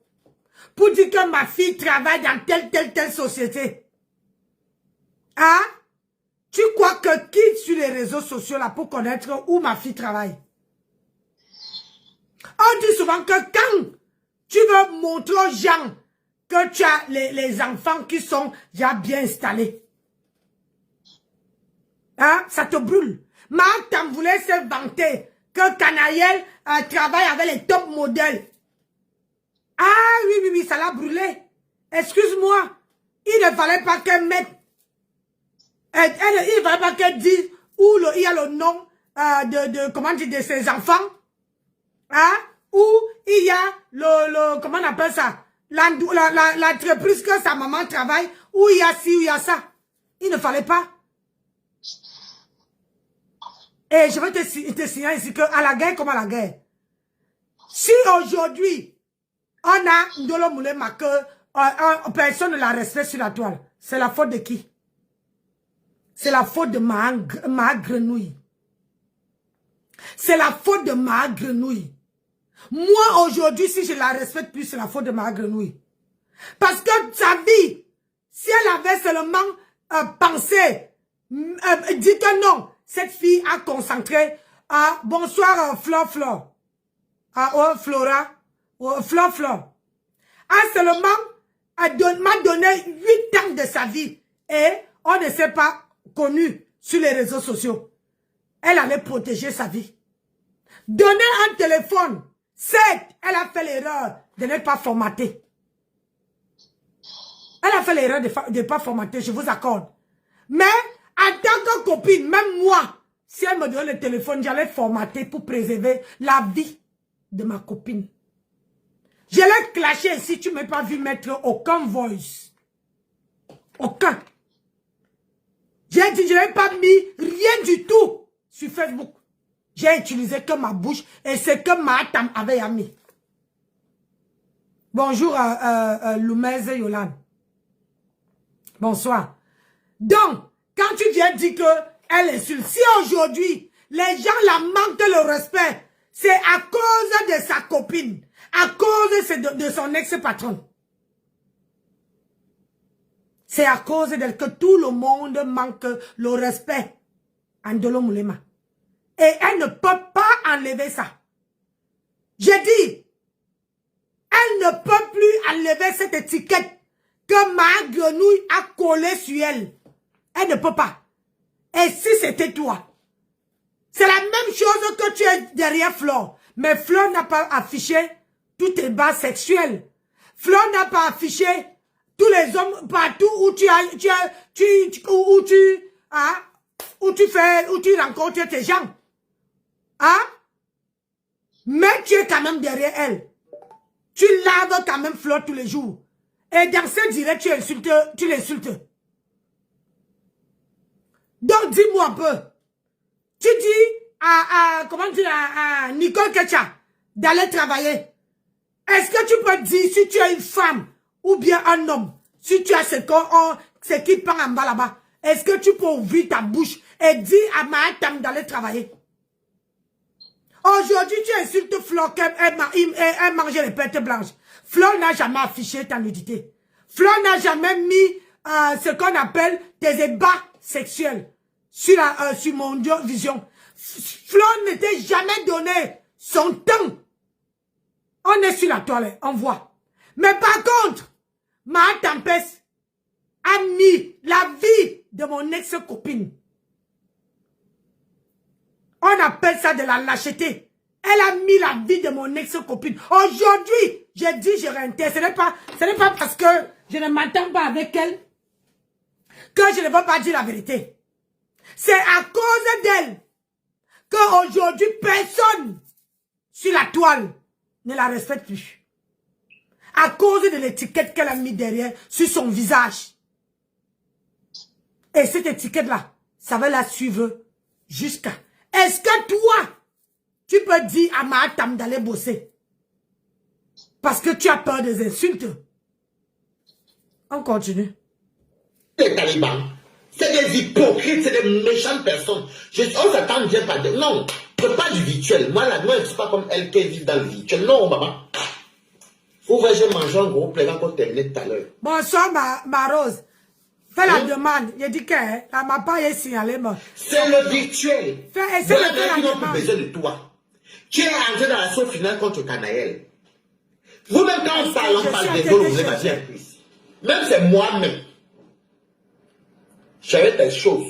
Speaker 3: pour dire que ma fille travaille dans telle société. Hein? Tu crois que qui sur les réseaux sociaux là pour connaître où ma fille travaille? On dit souvent que quand tu veux montrer aux gens que tu as les enfants qui sont déjà bien installés, hein? Ça te brûle. Marc t'en voulait se vanter que Canaël travaille avec les top modèles. Ah oui, ça l'a brûlé. Excuse-moi. Il ne fallait pas qu'elle mette. Il ne fallait pas qu'elle dise où il y a le nom comment dire, de ses enfants. Hein? Où il y a comment on appelle ça? L'entreprise que sa maman travaille. Où il y a ci, où il y a ça. Il ne fallait pas. Et je vais te signaler ici qu'à la guerre comme à la guerre. Si aujourd'hui, on a Ndolo Moulema que personne ne la respecte sur la toile, c'est la faute de qui? C'est la faute de ma grenouille. C'est la faute de ma grenouille. Moi, aujourd'hui, si je la respecte plus, c'est la faute de ma grenouille. Parce que sa vie, si elle avait seulement pensé, dit que non, cette fille a concentré à bonsoir Flora. Flora. A seulement m'a donné 8 ans de sa vie et on ne s'est pas connu sur les réseaux sociaux. Elle allait protéger sa vie. Donner un téléphone, elle a fait l'erreur de ne pas formater. Elle a fait l'erreur de ne pas formater, je vous accorde. Mais en tant que copine, même moi, si elle me donne le téléphone, j'allais formater pour préserver la vie de ma copine. Je l'ai clashé si tu ne m'as pas vu mettre aucun voice. Aucun. J'ai dit, je n'ai pas mis rien du tout sur Facebook. J'ai utilisé que ma bouche et c'est que ma tam avait mis. Bonjour, Loumez Yolande. Bonsoir. Donc, quand tu viens dire qu'elle insulte, si aujourd'hui, les gens la manquent le respect, c'est à cause de sa copine, à cause de son ex-patron. C'est à cause d'elle que tout le monde manque le respect. Andolo Moulema. Et elle ne peut pas enlever ça. J'ai dit, elle ne peut plus enlever cette étiquette que ma grenouille a collée sur elle. Elle ne peut pas. Et si c'était toi, c'est la même chose que tu es derrière Flore. Mais Flore n'a pas affiché tous tes bas sexuels. Flore n'a pas affiché tous les hommes partout où tu rencontres tes gens. Hein? Mais tu es quand même derrière elle. Tu laves quand même Flore tous les jours. Et dans ce direct, tu l'insultes. Donc, dis-moi un peu. Tu dis à Nicole Ketcha d'aller travailler. Est-ce que tu peux dire si tu es une femme ou bien un homme, si tu as ce qui part en bas là-bas, est-ce que tu peux ouvrir ta bouche et dire à Mahatam d'aller travailler? Aujourd'hui, tu insultes Flore qu'elle mangeait les pertes blanches. Flore n'a jamais affiché ta nudité. Flore n'a jamais mis ce qu'on appelle tes ébats sexuels sur mon vision. Flore n'était jamais donné son temps. On est sur la toile, on voit. Mais par contre, ma tempête a mis la vie de mon ex-copine. On appelle ça de la lâcheté. Elle a mis la vie de mon ex-copine. Aujourd'hui, j'ai dit je réintègre. Ce n'est pas parce que je ne m'entends pas avec elle que je ne veux pas dire la vérité. C'est à cause d'elle qu'aujourd'hui, personne sur la toile ne la respecte plus. À cause de l'étiquette qu'elle a mis derrière sur son visage. Et cette étiquette-là, ça va la suivre jusqu'à... Est-ce que toi, tu peux dire à Mahatam d'aller bosser? Parce que tu as peur des insultes. On continue.
Speaker 2: Les talibans, c'est des hypocrites, c'est des méchantes personnes. On s'attend bien pas de... Non, c'est pas du virtuel. Moi, je ne suis pas comme elle qui vit dans le virtuel. Non, maman. Faut voir, j'ai mangé un gros plat quand terminé tout à l'heure.
Speaker 3: Bonsoir, ma Rose. Fais la demande. Il dit que ma part est signalée.
Speaker 2: C'est le virtuel.
Speaker 3: Voilà,
Speaker 2: qui n'ont plus besoin de toi. Tu es entré dans la sauce finale contre Canaël. Vous-même, quand on parle des autres, vous avez bien pris. Même c'est moi-même. Je savais telle chose.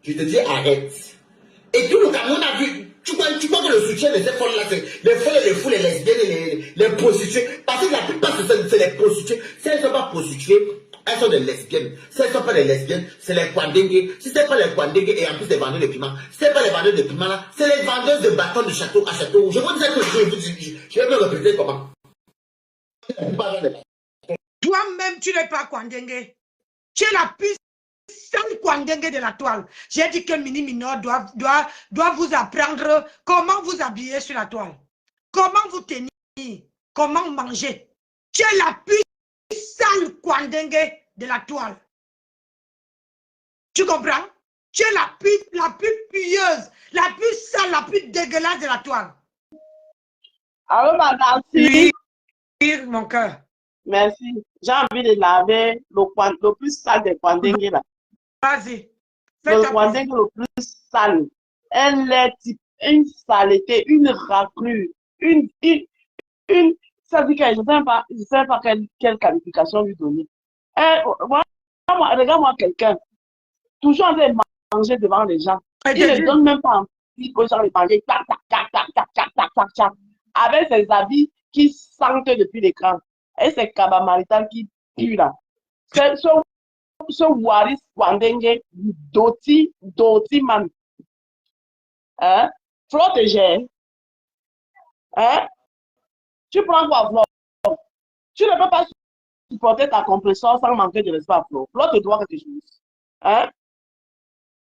Speaker 2: Je te dis arrête. Et tout le Cameroun a vu. Tu crois que le soutien de ces folles-là, c'est les folles, les fous, les lesbiennes, les prostituées. Parce que la plupart, c'est les prostituées. Si elles ne sont pas prostituées, elles sont des lesbiennes. Si elles ne sont pas des lesbiennes, c'est les Kwandengue. Si ce n'est pas les Kwandengue et en plus des vendeurs de piments, si ce n'est pas les vendeurs de piments là, c'est les vendeurs de bâtons de château à château. Je vous disais que je vais me répéter comment.
Speaker 3: Toi-même, tu n'es pas Kwandengue. Tu es la plus sale Kwandengue de la toile. J'ai dit que Mini Minor doit vous apprendre comment vous habiller sur la toile. Comment vous tenir. Comment manger. Tu es la plus sale Kwandengue de la toile. Tu comprends? Tu es la plus pieuse, la plus sale, la plus dégueulasse de la toile.
Speaker 5: Allô, madame, si.
Speaker 3: Oui, mon cœur.
Speaker 5: Merci. J'ai envie de laver le plus sale des Kwandengue là.
Speaker 3: Vas-y.
Speaker 5: Le Kwandengue le plus sale. Elle est une saleté, une raclure, ça dit que je ne sais pas quelle qualification lui donner. Regarde-moi quelqu'un, toujours en train de manger devant les gens. Il ne donne même pas envie aux gens de manger, tac, tac, tac, tac, tac, tac, tac, tac, tac, avec ses habits qui sentent depuis l'écran. Et c'est Kabamarital qui pue là. Ce Waris Kwandengue, Doti man. Hein? Flotte gère. Hein? Tu prends quoi, Flo? Tu ne peux pas supporter ta compresseur sans manquer de l'espace, Flo. Flo te doit quelque chose. Hein?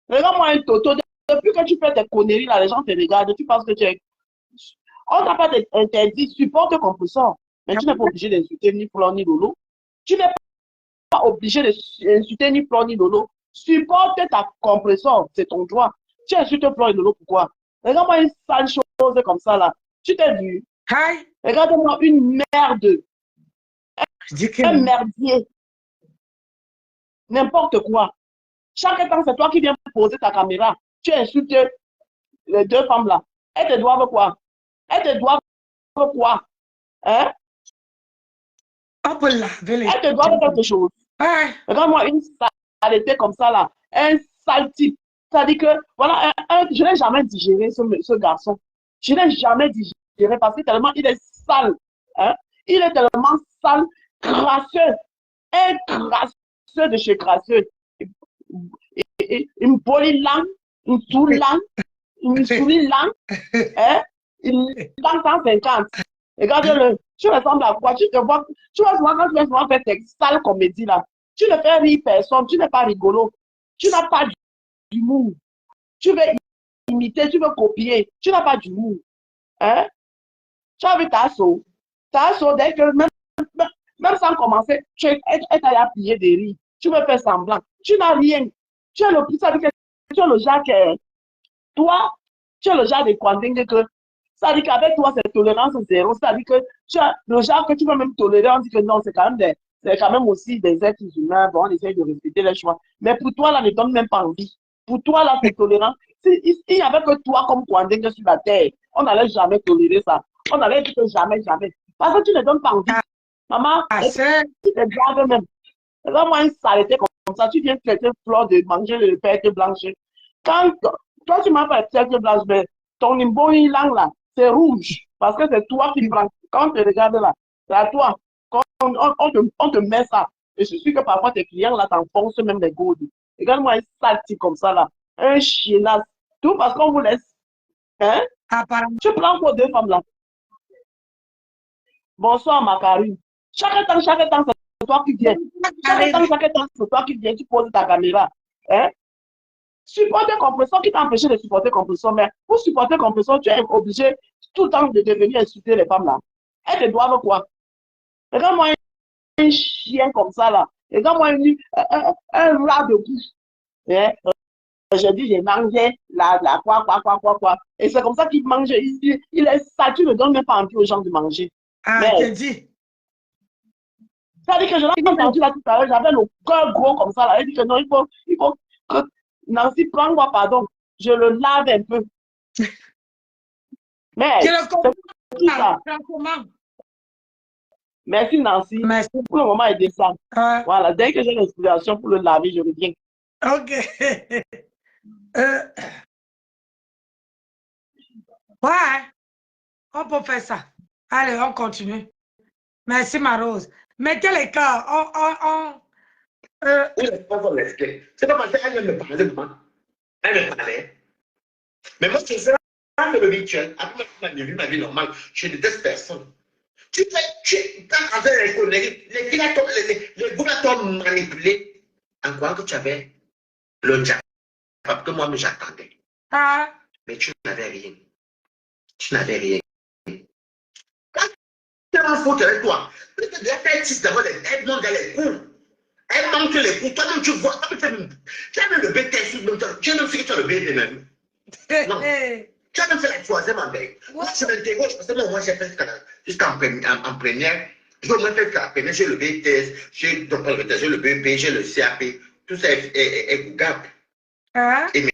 Speaker 5: Regarde-moi un toto. Depuis que tu fais tes conneries, là, les gens te regardent. Tu penses que tu es... On n'a pas interdit, supporte ton compresseur. Mais tu n'es pas obligé d'insulter ni Flore ni Lolo. Tu n'es pas obligé d'insulter ni Flore ni Lolo. Supporte ta compresseur, c'est ton droit. Tu insultes Flore et Lolo, pourquoi? Regarde-moi une sale chose comme ça là. Tu t'es vu? Regarde-moi une merde. Un merdier. N'importe quoi. Chaque temps, c'est toi qui viens poser ta caméra. Tu insultes les deux femmes là. Elles te doivent quoi? Elles te doivent quoi? Hein?
Speaker 3: On peut laver les...
Speaker 5: Elles te doivent quelque chose. Regarde-moi une saleté comme ça là. Un sale type. Ça dit que, voilà, je n'ai jamais digéré ce garçon. Je n'ai jamais digéré parce que tellement il est sale. Hein? Il est tellement sale, crasseux. Un crasseux de chez crasseux. Une polie langue, une souris langue, une souris langue. Hein? Une langue 150. Regarde-le. Tu ressembles à quoi? Tu vois souvent quand tu vas souvent faire tes sales comédies là. Tu ne fais rire personne. Tu n'es pas rigolo. Tu n'as pas d'humour. Tu veux imiter, tu veux copier. Tu n'as pas d'humour. Hein? Tu as vu Tasso. Tasso, dès que même sans commencer, elle t'a plié des riz. Tu veux faire semblant. Tu n'as rien. Tu es le plus, ça veut dire que tu es le genre que toi, tu es le genre de Kwanding que ça dit qu'avec toi, c'est tolérance zéro. Ça dit que tu as le genre que tu veux même tolérer. On dit que non, c'est quand même aussi des êtres humains. Bon, on essaie de respecter les choix. Mais pour toi, là, ne donne même pas envie. Pour toi, là, c'est tolérant. Il n'y avait que toi comme Kwanding sur la terre. On n'allait jamais tolérer ça. On allait dire que jamais, jamais. Parce que tu ne donnes pas envie. Maman, tu te braves même. Regarde-moi une saleté comme ça. Tu viens traiter Flore de manger le perte blanche. Quand toi, tu m'as fait perte blanche, mais ton imboni langue là, c'est rouge. Parce que c'est toi qui prends. Quand tu regardes là, c'est à toi. Quand on te met ça. Et je suis que parfois tes clients là t'enfoncent même les goudes. Regarde-moi un sale type comme ça là. Un chienasse. Tout parce qu'on vous laisse. Hein? Tu prends pour deux femmes là. Bonsoir, Macarine. Chaque temps, c'est toi qui viens. Chaque temps, c'est toi qui viens. Tu poses ta caméra. Hein? Supporter compresseur qui t'a empêché de supporter compresseur. Mais pour supporter compresseur, tu es obligé tout le temps de devenir insulter les femmes là. Elles te doivent quoi? Regarde-moi un chien comme ça là. Regarde-moi un rat de bouche. Hein? J'ai dit, j'ai mangé la quoi. Et c'est comme ça qu'il mange. Il est sale. Tu ne donnes même pas envie aux gens de manger.
Speaker 3: Je dis.
Speaker 5: Ça dit que je l'ai entendu là tout à l'heure, j'avais le cœur gros comme ça là. Elle dit que non, il faut que Nancy, prends-moi, pardon. Je le lave un peu. Mais, c'est tout ça. Merci Nancy.
Speaker 3: Merci.
Speaker 5: Pour le moment, il descend. Voilà, dès que j'ai l'inspiration pour le laver, je reviens.
Speaker 3: Ok. Ouais, on peut faire ça. Allez, on continue. Merci, ma Rose. Mettez les cœurs.
Speaker 2: C'est pas parce qu'elle me parlait de moi. Elle me parlait. Mais moi, c'est ça le rituel. Après, ma vie normale, je déteste personne. Quand les gouvernements t'ont manipulé, en croyant que tu avais le diable, parce que moi, j'attendais. Mais tu n'avais rien. Tu n'avais rien. Quand tu as un faute avec toi, peut-être que la tête d'abord, elle monte dans les coups. Elle manque les coups. Toi-même, tu vois. Tu as même le BTS. Tu as même fait que tu as le BT même. Non. Tu as même fait la troisième en veille. Moi, je m'interroge parce que moi, j'ai fait jusqu'en première. Je vais faire jusqu'à la première. J'ai le BTS, j'ai le BP, j'ai le CAP. Tout ça est gougable. Et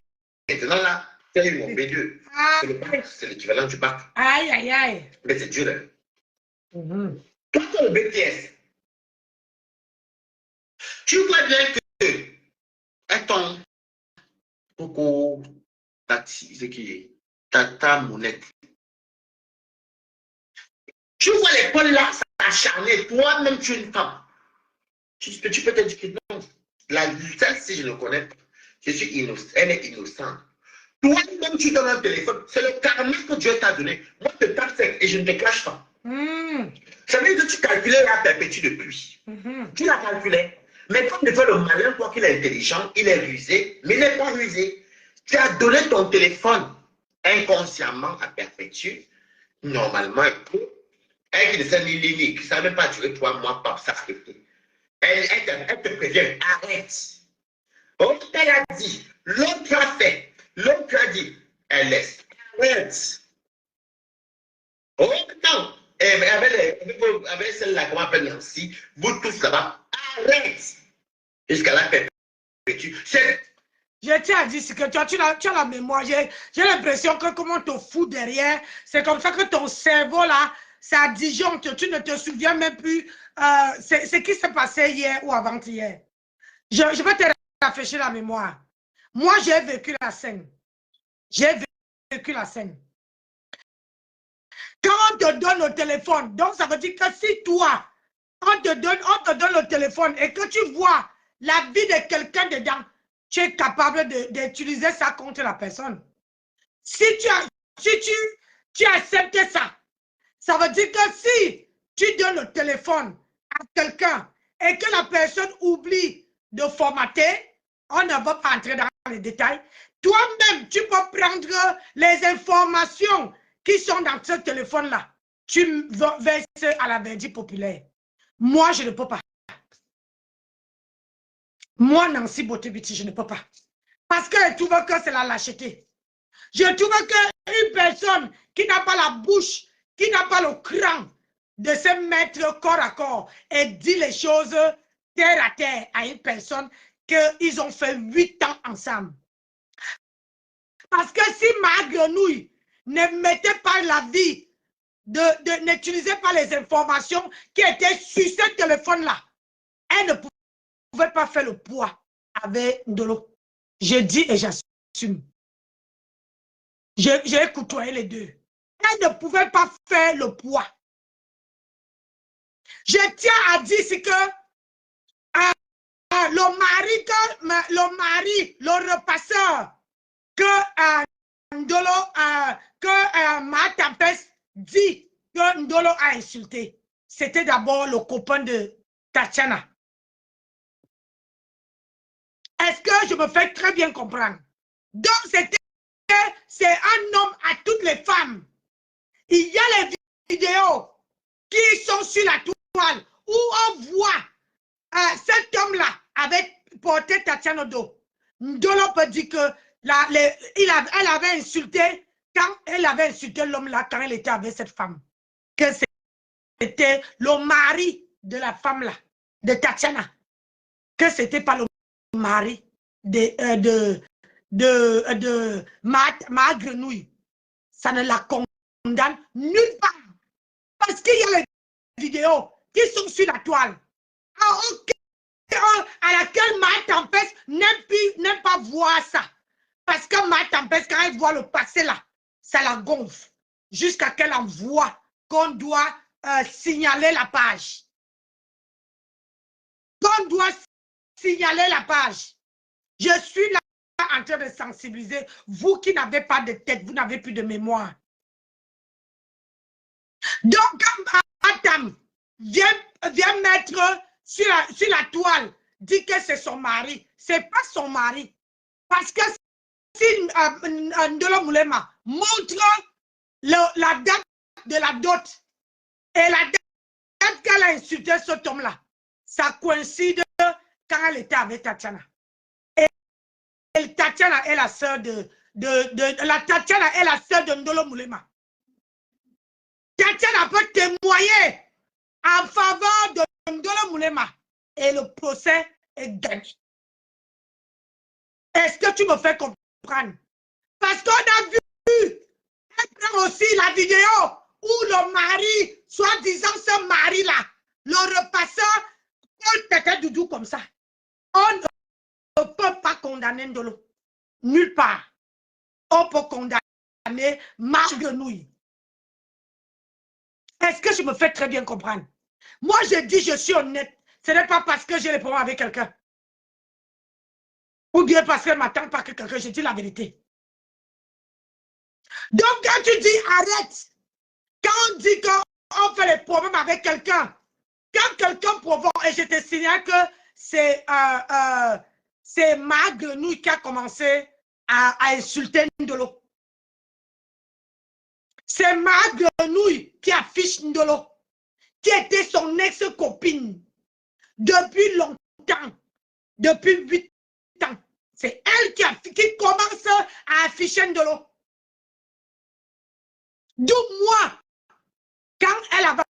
Speaker 2: maintenant, là, j'ai eu mon B2. C'est le bac. C'est l'équivalent du bac.
Speaker 3: Aïe.
Speaker 2: Mais c'est dur. Quand tu as le BTS, tu vois bien que ton beaucoup c'est qui est ta monnaie. Tu vois l'école là s'acharner, toi-même tu es une femme. Tu peux te dire que non, celle si je ne connais pas, je suis innocent, elle est innocente. Toi-même tu donnes un téléphone, c'est le karma que Dieu t'a donné. Moi je te tape et je ne te cache pas. Ça veut dire que tu calculais la perpétue depuis. Tu l'as calculé. Mais comme tu fais le malin, toi qu'il est intelligent, il est rusé, mais il n'est pas rusé. Tu as donné ton téléphone inconsciemment à Perpétue, normalement, Elle qui ne sait ni lire ni écrire, ça ne va même pas durer 3 mois par ça. Elle te prévient, arrête. Donc, elle a dit, l'autre a fait, l'autre a dit, elle laisse. Arrête. Oh, non. Avec celle-là, comment on appelle Nancy, vous tous là-bas, arrête. Jusqu'à la perpétue.
Speaker 3: Je tiens à dire que tu as la mémoire. J'ai l'impression que comment on te fout derrière, c'est comme ça que ton cerveau là, ça disjoncte. Tu ne te souviens même plus ce qui s'est passé hier ou avant-hier. Je vais te rafraîchir la mémoire. Moi, j'ai vécu la scène. J'ai vécu la scène. Quand on te donne le téléphone, donc ça veut dire que si toi, on te donne le téléphone et que tu vois la vie de quelqu'un dedans, tu es capable d'utiliser ça contre la personne. Si tu acceptes ça, ça veut dire que si tu donnes le téléphone à quelqu'un et que la personne oublie de formater, on ne va pas entrer dans les détails. Toi-même, tu peux prendre les informations qui sont dans ce téléphone-là. Tu verses à la verdict populaire. Moi, je ne peux pas. Moi, Nancy Botebiti, je ne peux pas. Parce que je trouve que c'est la lâcheté. Je trouve qu'une personne qui n'a pas la bouche, qui n'a pas le cran de se mettre corps à corps et dire les choses terre à terre à une personne qu'ils ont fait 8 ans ensemble. Parce que si ma grenouille ne mettait pas la vie, n'utilisait pas les informations qui étaient sur ce téléphone-là, elle ne pouvait pas faire le poids avec Ndolo. Je dis et j'assume. J'ai côtoyé les deux. Elle ne pouvait pas faire le poids. Je tiens à dire que le repasseur que Ndolo, que Ma Tempest dit que Ndolo a insulté, c'était d'abord le copain de Tatiana. Est-ce que je me fais très bien comprendre? Donc, c'est un homme à toutes les femmes. Il y a les vidéos qui sont sur la toile où on voit cet homme-là avec porté Tatiana au dos. Ndolo peut dire que elle avait insulté, quand elle avait insulté l'homme-là, quand elle était avec cette femme, que c'était le mari de la femme-là, de Tatiana, que c'était pas le mari de ma grenouille. Ça ne la condamne nulle part. Parce qu'il y a les vidéos qui sont sur la toile, à laquelle Ma Tempest n'aime pas voir ça. Parce que Ma Tempest, quand elle voit le passé là, ça la gonfle. Jusqu'à qu'elle envoie qu'on doit signaler la page. Qu'on doit signaler la page. Je suis là en train de sensibiliser. Vous qui n'avez pas de tête, vous n'avez plus de mémoire. Donc, quand Adam vient mettre sur la toile, dit que c'est son mari. Ce n'est pas son mari. Parce que si Ndolo Moulema montre la date de la dot et la date qu'elle a insulté cet homme-là, ça coïncide quand elle était avec Tatiana. Et Tatiana est la sœur Tatiana est la sœur de Ndolo Moulema. Tatiana peut témoigner en faveur de Ndolo Moulema et le procès est gagné. Est-ce que tu me fais comprendre? Parce qu'on a vu aussi la vidéo où le mari, soi-disant ce mari-là, le repasseur, Paul Tete Doudou comme ça. On ne peut pas condamner Ndolo. Nulle part. On peut condamner Ma Grenouille. Est-ce que je me fais très bien comprendre? Moi, je dis je suis honnête. Ce n'est pas parce que j'ai les problèmes avec quelqu'un. Ou bien parce qu'elle ne m'attend pas que quelqu'un, je dis la vérité. Donc, quand tu dis arrête, quand on dit qu'on fait les problèmes avec quelqu'un, quand quelqu'un provoque, et je te signale que c'est Ma Grenouille qui a commencé à insulter Ndolo. C'est Ma Grenouille qui affiche Ndolo. qui était son ex-copine depuis longtemps, depuis 8 ans. C'est elle qui commence à afficher Ndolo. D'où moi, quand elle avait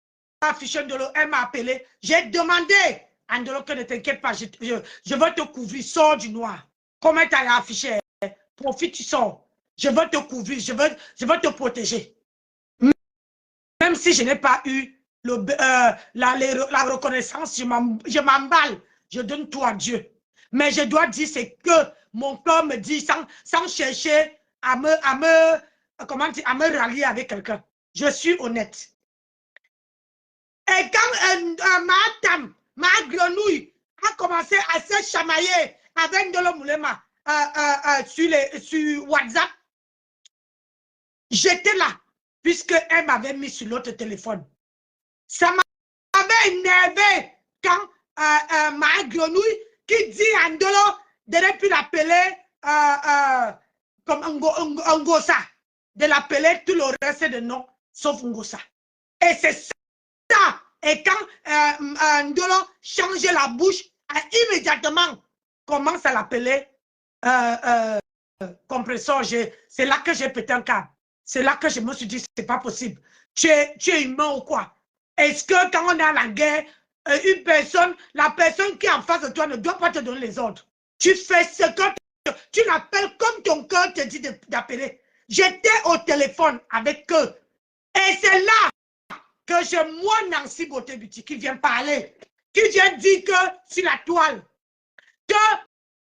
Speaker 3: affiché Ndolo, elle m'a appelé. J'ai demandé à Ndolo que ne t'inquiète pas, je veux te couvrir, sors du noir. Comment tu as affiché? Profite, tu sors. Je veux te couvrir, je veux te protéger. Même si je n'ai pas eu la reconnaissance, je m'emballe, je donne tout à Dieu. Mais je dois dire, c'est que mon corps me dit, sans chercher à me rallier avec quelqu'un. Je suis honnête. Et quand ma grenouille a commencé à se chamailler avec Ndolo Moulema sur WhatsApp, j'étais là, puisqu'elle m'avait mis sur l'autre téléphone. Ça m'avait énervé quand ma grenouille qui dit à Ndolo de ne plus l'appeler comme Ngosa, de l'appeler tout le reste de nom, sauf Ngosa. Et c'est ça. Et quand Ndolo changeait la bouche, immédiatement commence à l'appeler compresseur. C'est là que j'ai pété un câble. C'est là que je me suis dit, c'est pas possible. Tu es humain ou quoi? Est-ce que quand on est à la guerre, la personne qui est en face de toi ne doit pas te donner les ordres? Tu fais ce que tu l'appelles comme ton cœur te dit d'appeler. J'étais au téléphone avec eux. Et c'est là que moi, Nancy Beauté-Buti, qui vient parler, qui vient dire que sur la toile, que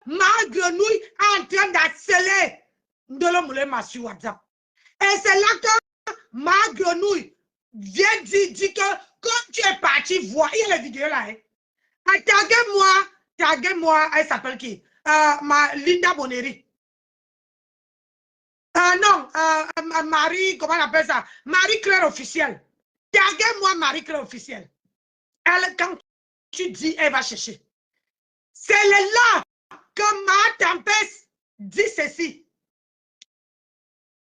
Speaker 3: ma grenouille est en train d'harceler Ndolo Moulema sur WhatsApp. Et c'est là que ma grenouille vient dire que comme tu es parti voir, il y a la vidéo là, hein. Taguez-moi, elle s'appelle qui? Ma Linda Boneri. Non, Marie, comment on appelle ça? Marie-Claire officielle. Taguez-moi Marie-Claire officielle. Elle, quand tu dis, elle va chercher. C'est là que ma tempête dit ceci.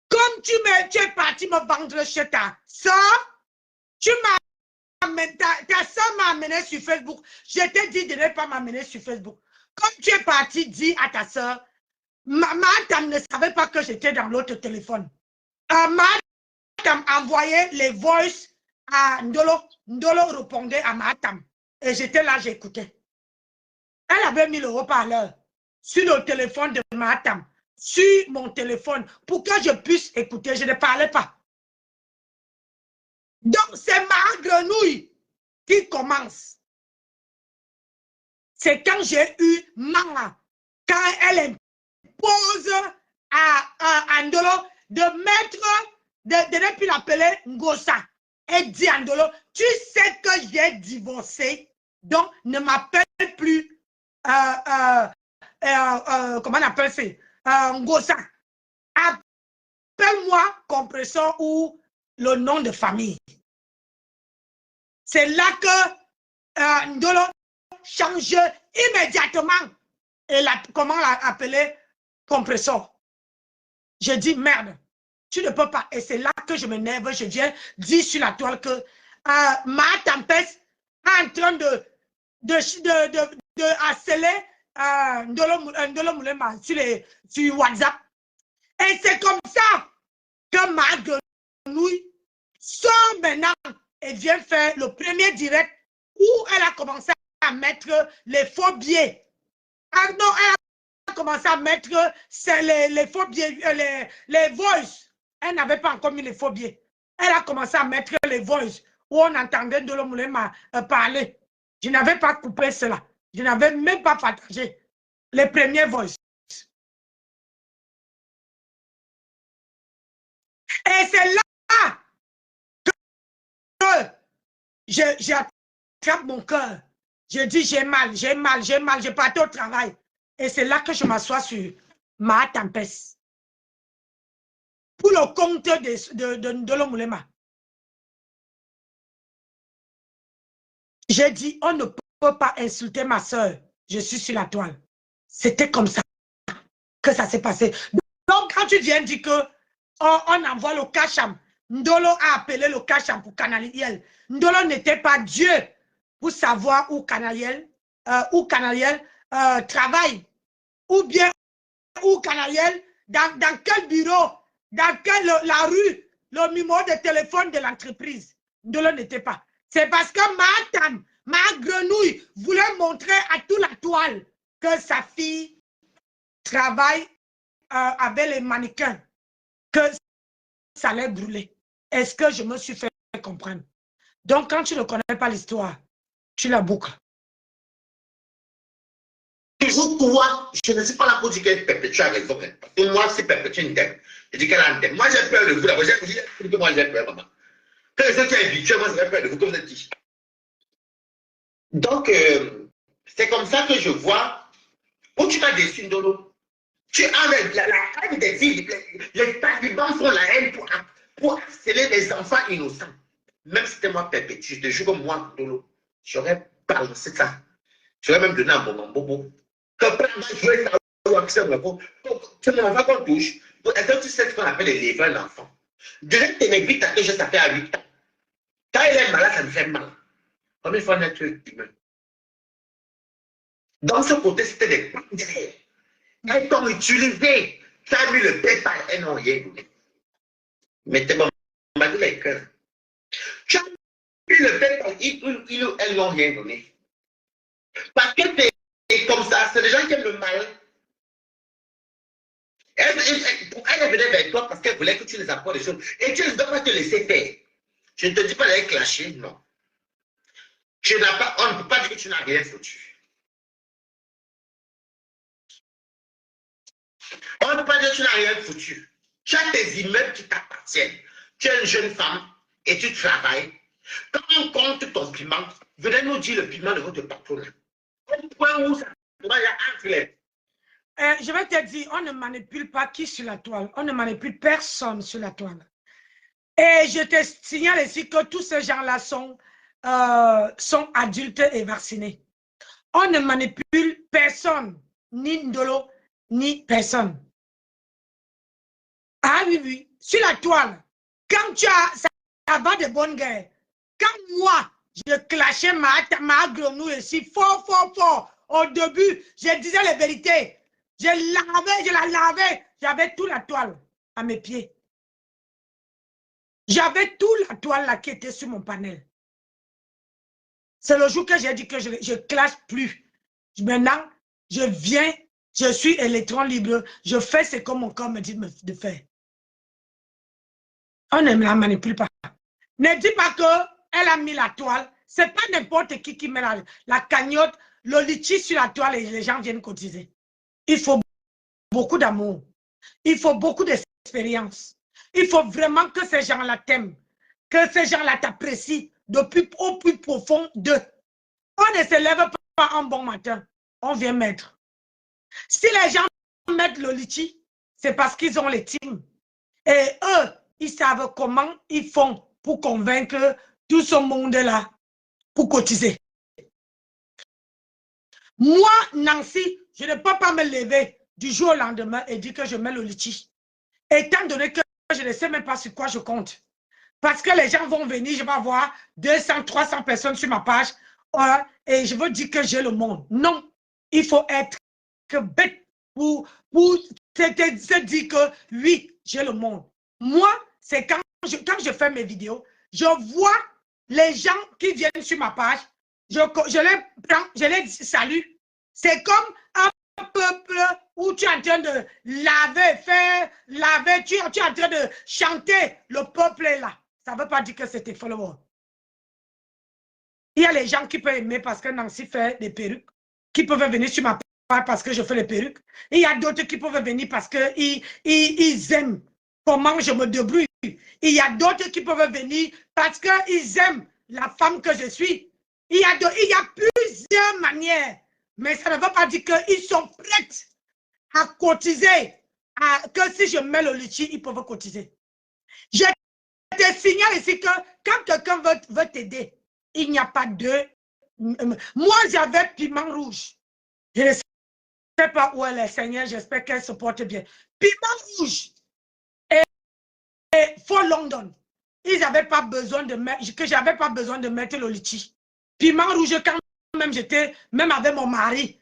Speaker 3: Comme tu es parti me vendre chez ta soeur, ta soeur m'a amené sur Facebook. Je t'ai dit de ne pas m'amener sur Facebook. Comme tu es parti dire à ta soeur, ma dame ne savait pas que j'étais dans l'autre téléphone. Ma dame envoyait les voices à Ndolo. Ndolo répondait à ma dame. Et j'étais là, j'écoutais. Elle avait mis le haut-parleur sur le téléphone de ma dame, sur mon téléphone, pour que je puisse écouter. Je ne parlais pas. Donc, c'est ma grenouille qui commence. C'est quand j'ai eu Manga, quand elle impose à Ndolo de ne plus l'appeler Ngosa. Elle dit à Ndolo, tu sais que j'ai divorcé, donc ne m'appelle plus, comment on appelle ça, Ngosa. Appelle-moi compresseur ou le nom de famille. C'est là que Ndolo change immédiatement et comment l'appeler compresseur. Je dis merde, tu ne peux pas. Et c'est là que je m'énerve, je viens dire sur la toile que ma tempête est en train de harceler Ndolo Moulema sur WhatsApp. Et c'est comme ça que ma grenouille sort maintenant et vient faire le premier direct où elle a commencé à mettre les faux billets. Ah non, elle a commencé à mettre les faux billets, les voices. Elle n'avait pas encore mis les faux billets. Elle a commencé à mettre les voices où on entendait Ndolo Moulema parler. Je n'avais pas coupé cela. Je n'avais même pas partagé les premiers voices. Et c'est là que j'attrape mon cœur. Je dis j'ai mal, je partais au travail. Et c'est là que je m'assois sur ma tempête. Pour le compte de Ndolo Moulema. J'ai dit, on ne peut pas insulter ma soeur. Je suis sur la toile. C'était comme ça que ça s'est passé. Donc, quand tu viens dire que on envoie le cacham, Ndolo a appelé le Kachan pour Canaliel. Ndolo n'était pas Dieu pour savoir où Canaliel travaille. Ou bien où Canaliel, dans quel bureau, dans la rue, le numéro de téléphone de l'entreprise. Ndolo n'était pas. C'est parce que ma grenouille voulait montrer à toute la toile que sa fille travaille avec les mannequins, que ça allait brûler. Est-ce que je me suis fait comprendre? Donc, quand tu ne connais pas l'histoire, tu la boucles.
Speaker 2: Toujours toi, je ne suis pas là pour dire qu'elle perpétue avec vous. Parce que moi, c'est perpétue une thème. Je dis qu'elle a une thème. Moi, j'ai peur de vous. D'abord, j'ai dit que moi, j'ai peur, maman. Quand je suis habitué, moi, j'ai peur de vous, comme vous êtes dit. Donc, c'est comme ça que je vois où tu m'as déçu, Ndolo. Tu as la haine des villes. Les talibans font la haine pour harceler les enfants innocents. Même si c'était moi perpétue, je te jure que moi, Ndolo, j'aurais balancé ça. J'aurais même donné un moment bobo. Quand tu veux mon enfant qu'on touche, est-ce que tu sais ce qu'on appelle les lèvres d'un enfant? Déjà, tu es vite à que je t'appelle à 8 ans. Quand il est malade, ça me fait mal. Combien de fois on a tué humain? Dans ce côté, c'était des bandits. Elles t'ont utilisé. Tu as mis le PayPal, elles n'ont rien donné. Mais t'es bon, on m'a dit les cœurs. Tu as mis le PayPal, elles n'ont rien donné. Parce que c'est comme ça, c'est des gens qui aiment le mal. Elle venait vers toi parce qu'elle voulait que tu les apportes des choses. Et tu ne dois pas te laisser faire. Je ne te dis pas d'aller clasher, non. On ne peut pas dire que tu n'as rien foutu. On ne peut pas dire que tu n'as rien foutu. Tu as tes immeubles qui t'appartiennent. Tu es une jeune femme et tu travailles. Quand on compte ton piment, venez nous dire le piment de votre patron. Au point où ça va y avoir un
Speaker 3: je vais te dire, on ne manipule pas qui sur la toile. On ne manipule personne sur la toile. Et je te signale ici que tous ces gens-là sont adultes et vaccinés. On ne manipule personne, ni Ndolo, ni personne. Ah oui, oui, sur la toile, quand tu as, ça va de bonne guerre. Quand moi, je clashais ma grenouille ici, fort, au début, je disais la vérité. Je la lavais, j'avais toute la toile à mes pieds. J'avais toute la toile là qui était sur mon panel. C'est le jour que j'ai dit que je ne clash plus. Maintenant, je viens, je suis électron libre, je fais ce que mon corps me dit de faire. On ne la manipule pas. Ne dis pas qu'elle a mis la toile. Ce n'est pas n'importe qui met la cagnotte, le litchi sur la toile et les gens viennent cotiser. Il faut beaucoup d'amour. Il faut beaucoup d'expérience. Il faut vraiment que ces gens-là t'aiment. Que ces gens-là t'apprécient au plus profond d'eux. On ne se lève pas un bon matin. On vient mettre. Si les gens mettent le litchi, c'est parce qu'ils ont les teams. Et eux, ils savent comment ils font pour convaincre tout ce monde-là pour cotiser. Moi, Nancy, je ne peux pas me lever du jour au lendemain et dire que je mets le litchi. Étant donné que je ne sais même pas sur quoi je compte. Parce que les gens vont venir, je vais avoir 200, 300 personnes sur ma page et je veux dire que j'ai le monde. Non, il faut être bête pour se dire que oui, j'ai le monde. Moi, c'est quand je fais mes vidéos, je vois les gens qui viennent sur ma page, je les prends, je les salue. C'est comme un peuple où tu es en train de laver, tu es en train de chanter, le peuple est là. Ça ne veut pas dire que c'est tes followers. Il y a les gens qui peuvent aimer parce que Nancy fait des perruques, qui peuvent venir sur ma page parce que je fais les perruques. Et il y a d'autres qui peuvent venir parce qu'ils aiment comment je me débrouille. Il y a d'autres qui peuvent venir parce qu'ils aiment la femme que je suis. Il y a plusieurs manières. Mais ça ne veut pas dire qu'ils sont prêts à cotiser. Que si je mets le litchi, ils peuvent cotiser. Je te signale ici que quand quelqu'un veut t'aider, il n'y a pas de... Moi, j'avais piment rouge. Je ne sais pas où elle est, Seigneur. J'espère qu'elle se porte bien. Piment rouge. Et For London. ils n'avaient pas besoin de mettre, que j'avais pas besoin de mettre le litchi. Piment rouge, quand même j'étais, même avec mon mari,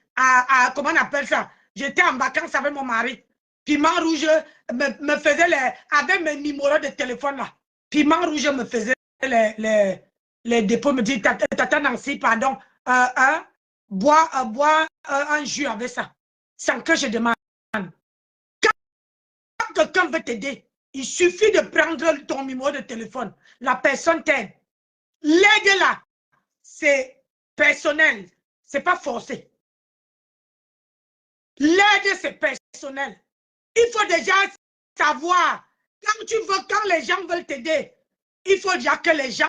Speaker 3: comment on appelle ça? J'étais en vacances avec mon mari. Piment rouge me faisait avec mes numéros de téléphone là. Piment rouge me faisait les dépôts, me dit, Tata Nancy, pardon, bois un jus avec ça, sans que je demande. Quand quelqu'un veut t'aider, il suffit de prendre ton numéro de téléphone. La personne t'aide. L'aide là, c'est personnel, c'est pas forcé. L'aide, c'est personnel. Il faut déjà savoir, quand les gens veulent t'aider, il faut déjà que les gens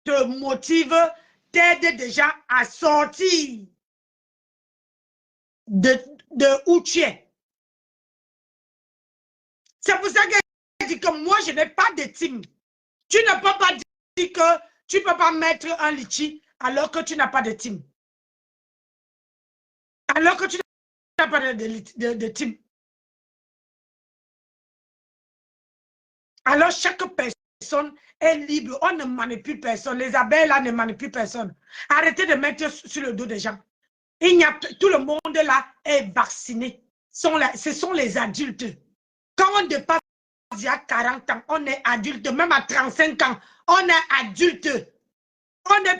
Speaker 3: te motivent, t'aident déjà à sortir de où tu es. C'est pour ça que je dis que moi, je n'ai pas de team. Tu ne peux pas dire que tu ne peux pas mettre un litchi alors que tu n'as pas de team. Alors que tu n'as pas de team. Alors, chaque personne est libre. On ne manipule personne. Les abeilles, là, ne manipulent personne. Arrêtez de mettre sur le dos des gens. Tout le monde, là, est vacciné. Ce sont les adultes. Quand on dépasse il y a 40 ans, on est adulte. Même à 35 ans, on est adulte. On n'est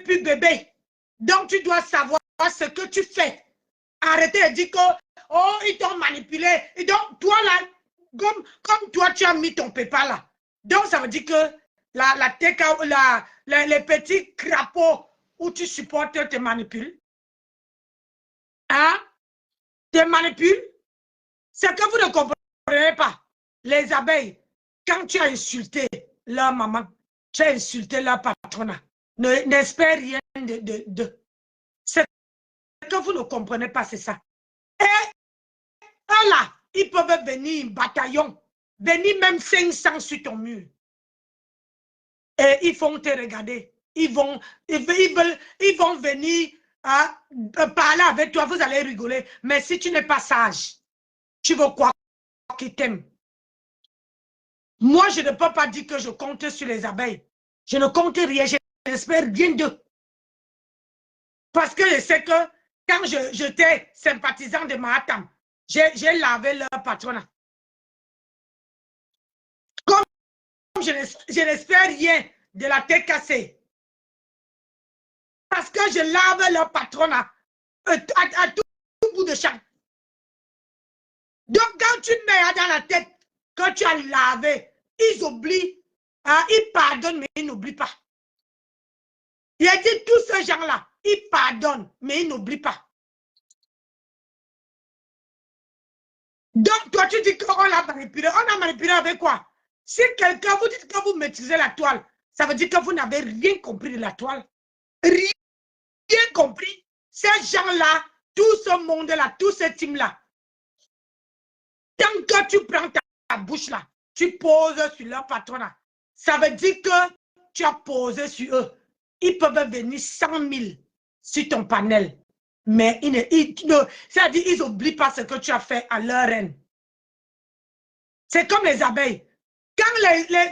Speaker 3: plus bébé. Donc, tu dois savoir ce que tu fais. Arrêtez de dire que, oh, ils t'ont manipulé. Et donc, toi, là, comme toi, tu as mis ton PayPal là. Donc, ça veut dire que les petits crapauds où tu supportes te manipulent. Hein? Te manipulent. C'est que vous ne comprenez pas. Les abeilles, quand tu as insulté leur maman, tu as insulté leur patronat. N'espère rien de. C'est que vous ne comprenez pas, c'est ça. Et là, ils peuvent venir, bataillon, venir même 500 sur ton mur. Et ils vont te regarder. Ils vont venir parler avec toi, vous allez rigoler. Mais si tu n'es pas sage, tu veux quoi qu'ils t'aiment? Moi, je ne peux pas dire que je compte sur les abeilles. Je ne compte rien, je n'espère rien d'eux. Parce que je sais que quand j'étais sympathisant de Mahatam, j'ai lavé leur patronat. Comme je n'espère rien de la tête cassée. Parce que je lave leur patronat à tout bout de champ. Donc, quand tu mets dans la tête que tu as lavé, ils oublient, ils pardonnent, mais ils n'oublient pas. Il a dit tous ces gens-là, ils pardonnent, mais ils n'oublient pas. Donc, toi, tu dis qu'on l'a manipulé. On a manipulé avec quoi? Si quelqu'un vous dit que vous maîtrisez la toile, ça veut dire que vous n'avez rien compris de la toile. Rien compris. Ces gens-là, tout ce monde-là, tout ce team-là, tant que tu prends ta bouche là, tu poses sur leur patronat, ça veut dire que tu as posé sur eux. Ils peuvent venir 100 000 sur ton panel. Mais c'est-à-dire ils n'oublient pas ce que tu as fait à leur reine. C'est comme les abeilles. Quand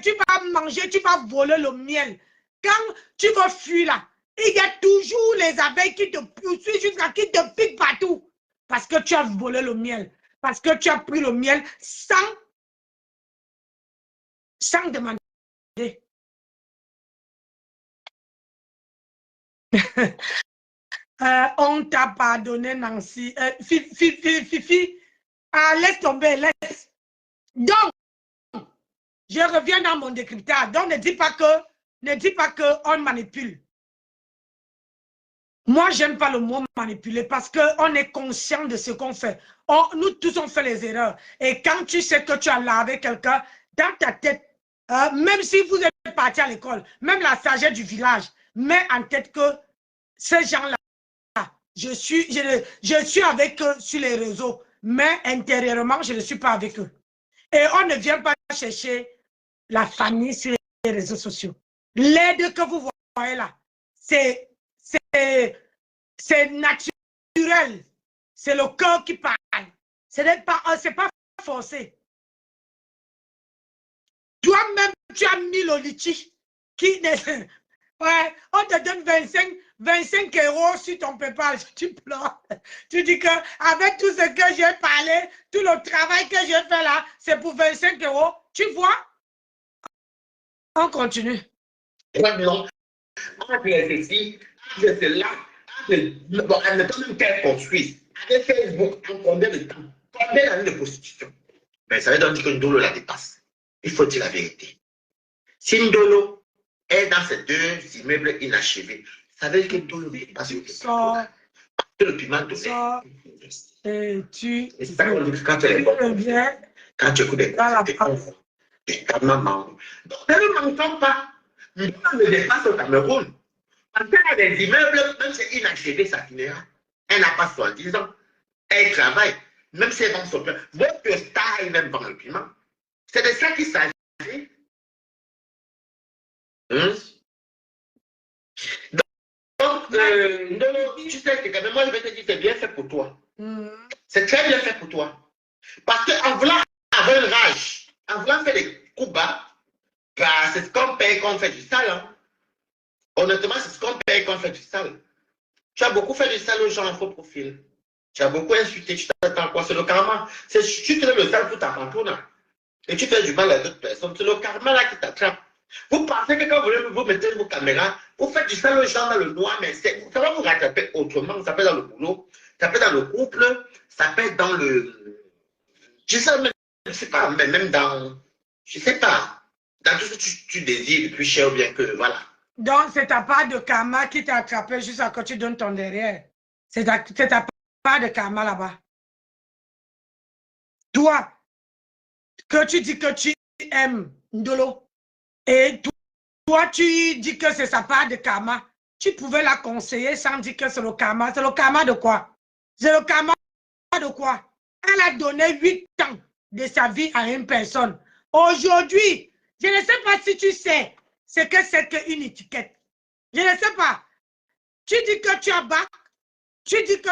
Speaker 3: tu vas manger, tu vas voler le miel. Quand tu vas fuir là, il y a toujours les abeilles qui te poursuivent jusqu'à qui te piquent partout. Parce que tu as volé le miel. Parce que tu as pris le miel sans demander. On t'a pardonné, Nancy. Fifi, laisse tomber, laisse. Donc, je reviens dans mon décryptage. Donc, ne dis pas qu'on manipule. Moi, j'aime pas le mot manipuler parce qu'on est conscient de ce qu'on fait. Nous tous, on fait les erreurs. Et quand tu sais que tu as lavé quelqu'un, dans ta tête, même si vous êtes parti à l'école, même la sagesse du village, met en tête que ces gens-là, je suis avec eux sur les réseaux, mais intérieurement, je ne suis pas avec eux. Et on ne vient pas chercher la famille sur les réseaux sociaux. L'aide que vous voyez là, c'est naturel. C'est le cœur qui parle. Ce n'est pas forcé. Toi-même, tu as mis le litchi. Ouais, on te donne 25 € sur ton PayPal. Tu pleures. Tu dis que avec tout ce que j'ai parlé, tout le travail que j'ai fait là, c'est pour 25 €. Tu vois? On continue.
Speaker 2: Ouais, non. Entre ceci, entre cela, bon, en même temps même qu'elle construise. Avec Facebook, en combien de temps? Combien d'années de prostitution? Mais ça veut donc dire que Ndolo la dépasse. Il faut dire la vérité. Si Ndolo est dans ces deux immeubles inachevés, ça veut dire que Ndolo dépasse le piment donné.
Speaker 3: Et
Speaker 2: c'est ça qu'on dit quand tu es bon. Quand tu écoutes des maman. Donc, ne mentons pas. Ndolo ne dépasse au Cameroun. Quand elle a des immeubles, même si c'est inachevé, ça finira. Elle n'a pas 70 ans. Elle travaille. Même si elle vend son pain. Votre star, elle même vend le piment. C'est de ça qu'il s'agit. Donc, tu sais que quand même, moi, je vais te dire, c'est bien fait pour toi. C'est très bien fait pour toi. Parce qu'en voulant avoir une rage, en voulant faire des coups bas, bah, c'est ce qu'on paye quand on fait du sale. Hein. Honnêtement, c'est ce qu'on paye quand on fait du sale. Tu as beaucoup fait du sale aux gens en faux profil. Tu as beaucoup insulté, tu t'attends quoi? C'est le karma. Tu te le sale pour ta pantoune. Et tu fais du mal à d'autres personnes. C'est le karma là qui t'attrape. Vous pensez que quand vous mettez vos caméras, vous faites du sale aux gens dans le noir, mais ça va vous rattraper autrement. Ça peut être dans le boulot, ça peut être dans le couple, ça peut être dans le... Je sais pas, mais même dans... Je sais pas. Dans tout ce que tu désires depuis cher ou bien que... Voilà.
Speaker 3: Donc, c'est ta part de karma qui t'a attrapé juste à quand tu donnes ton derrière. C'est ta part de karma là-bas. Toi, que tu dis que tu aimes Ndolo, et toi, tu dis que c'est sa part de karma, tu pouvais la conseiller sans dire que c'est le karma. C'est le karma de quoi? C'est le karma de quoi? Elle a donné 8 ans de sa vie à une personne. Aujourd'hui, je ne sais pas si tu sais ce que c'est qu'une étiquette. Je ne sais pas. Tu dis que tu as bac. Tu dis que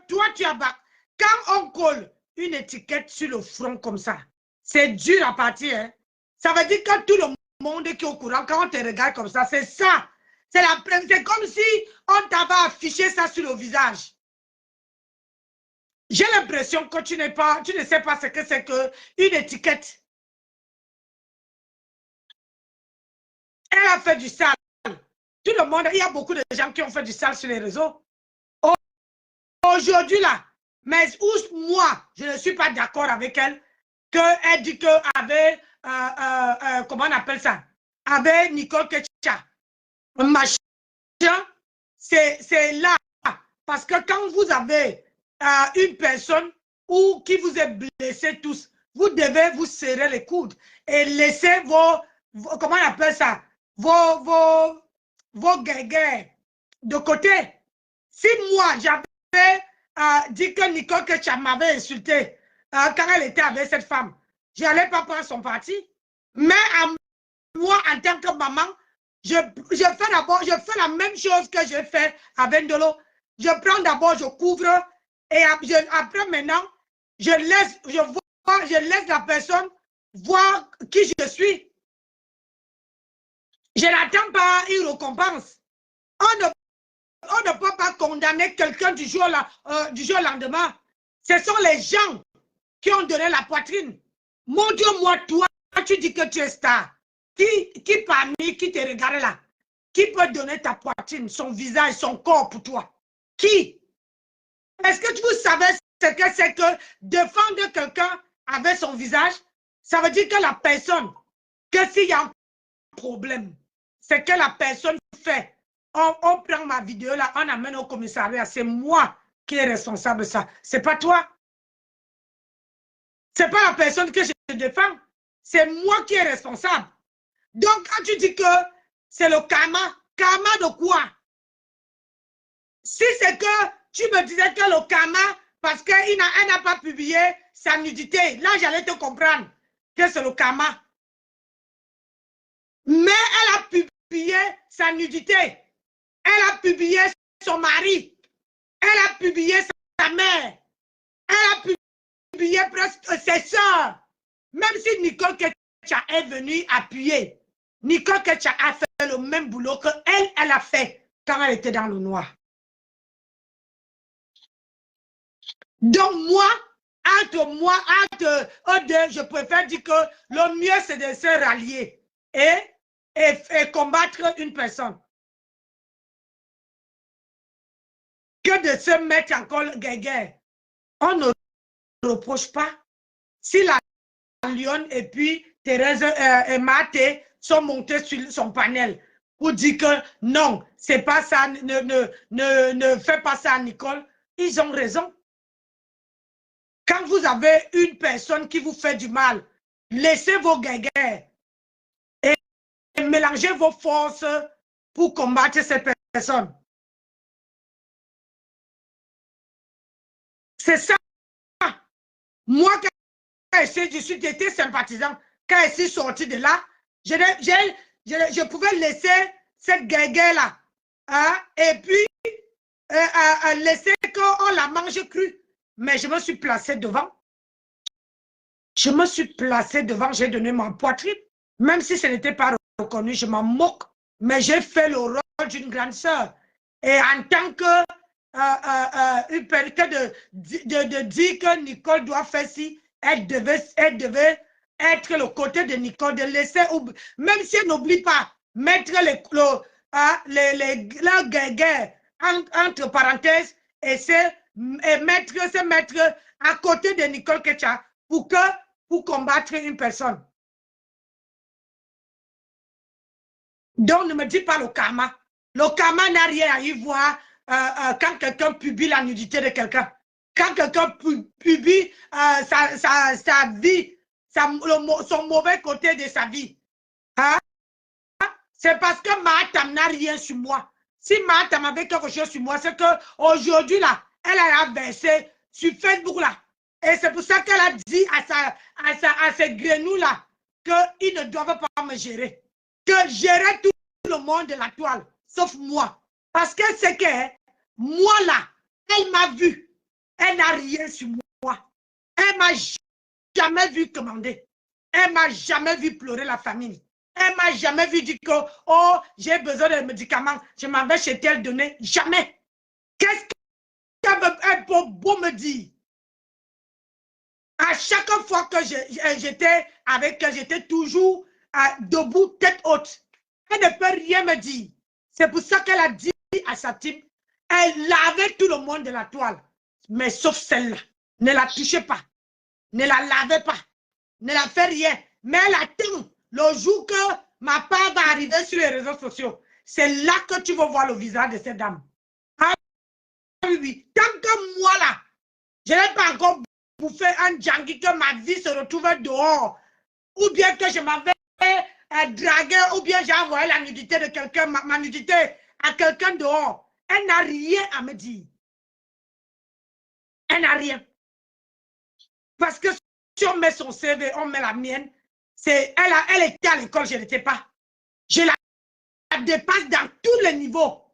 Speaker 3: toi, tu as bac. Quand on colle une étiquette sur le front comme ça, c'est dur à partir. Hein? Ça veut dire que tout le monde qui est au courant, quand on te regarde comme ça, c'est ça. C'est comme si on t'avait affiché ça sur le visage. J'ai l'impression que tu ne sais pas ce que c'est qu'une étiquette. Elle a fait du sale. Tout le monde, il y a beaucoup de gens qui ont fait du sale sur les réseaux. Aujourd'hui, là, mais moi, je ne suis pas d'accord avec elle, qu'elle dit qu'avec, comment on appelle ça, avec Nicole Ketcha, machin, c'est là. Parce que quand vous avez une personne qui vous est blessé tous, vous devez vous serrer les coudes et laisser vos comment on appelle ça, vos guéguerres de côté. Si moi, j'avais dit que Nicole Ketcha m'avait insulté quand elle était avec cette femme, je n'allais pas prendre son parti. Mais moi, en tant que maman, je fais la même chose que j'ai fait avec Ndolo. Je prends d'abord, je couvre et après maintenant, je laisse la personne voir qui je suis. Je n'attends pas une récompense. On ne peut pas condamner quelqu'un du jour au lendemain. Ce sont les gens qui ont donné la poitrine. Montre-moi, toi, tu dis que tu es star. Qui parmi qui te regarde là, qui peut donner ta poitrine, son visage, son corps pour toi? Qui? Est-ce que vous savez ce que c'est que défendre quelqu'un avec son visage? Ça veut dire que la personne, que s'il y a un problème, c'est que la personne fait. On prend ma vidéo là, on amène au commissariat. C'est moi qui est responsable de ça. C'est pas toi. C'est pas la personne que je défends. C'est moi qui est responsable. Donc, quand tu dis que c'est le karma, karma de quoi? Si c'est que tu me disais que le karma, parce qu'elle n'a pas publié sa nudité, là, j'allais te comprendre que c'est le karma. Mais elle a publié sa nudité. Elle a publié son mari. Elle a publié sa mère. Elle a publié presque ses soeurs. Même si Nicole Ketia est venue appuyer. Nicole Ketia a fait le même boulot que elle a fait quand elle était dans le noir. Donc moi, entre eux deux, je préfère dire que le mieux c'est de se rallier et combattre une personne. Que de se mettre encore guerre. On ne reproche pas. Si la Lyon et puis Thérèse et Mathé sont montés sur son panel pour dire que non, c'est pas ça, ne fais pas ça à Nicole, ils ont raison. Quand vous avez une personne qui vous fait du mal, laissez vos guerres et mélangez vos forces pour combattre cette personne. C'est ça. Moi, quand j'étais sympathisant, quand je suis sorti de là, je pouvais laisser cette guerre-là. Hein, et puis, laisser qu'on la mange crue. Mais je me suis placé devant. Je me suis placé devant, j'ai donné ma poitrine. Même si ce n'était pas reconnu, je m'en moque. Mais j'ai fait le rôle d'une grande sœur. Et en tant que de dire que Nicole doit faire ci, elle devait être le côté de Nicole, de laisser, même si elle n'oublie pas, mettre la guerre entre parenthèses et se mettre à côté de Nicole Ketia pour combattre une personne. Donc, ne me dis pas le karma. Le karma n'a rien à y voir quand quelqu'un publie la nudité de quelqu'un. Quand quelqu'un publie sa vie, son mauvais côté de sa vie. Hein? C'est parce que Mahatam n'a rien sur moi. Si Mahatam avait quelque chose sur moi, c'est qu'aujourd'hui, là, elle a versé sur Facebook, là. Et c'est pour ça qu'elle a dit à ces grenouilles-là qu'ils ne doivent pas me gérer. Que gérer tout le monde de la toile, sauf moi. Parce que c'est que, moi, là, elle m'a vu. Elle n'a rien sur moi. Elle m'a jamais vu commander. Elle m'a jamais vu pleurer la famille. Elle m'a jamais vu dire que, oh, j'ai besoin de médicaments, je m'en vais chez tel donner. Jamais. Qu'est-ce qu'elle peut beau me dire? À chaque fois que j'étais avec elle, j'étais toujours debout, tête haute. Elle ne peut rien me dire. C'est pour ça qu'elle a dit à sa team, elle lavait tout le monde de la toile. Mais sauf celle-là. Ne la touchez pas. Ne la lavez pas. Ne la faites rien. Mais elle attend le jour que ma part va arriver sur les réseaux sociaux. C'est là que tu vas voir le visage de cette dame. Ah oui, oui. Tant que moi là, je n'ai pas encore bouffé un djangui que ma vie se retrouve dehors. Ou bien que je m'avais dragué, ou bien j'ai envoyé la nudité de quelqu'un, ma nudité à quelqu'un dehors. Elle n'a rien à me dire. Elle n'a rien. Parce que si on met son CV, on met la mienne, elle était à l'école, je n'étais pas. Je la dépasse dans tous les niveaux.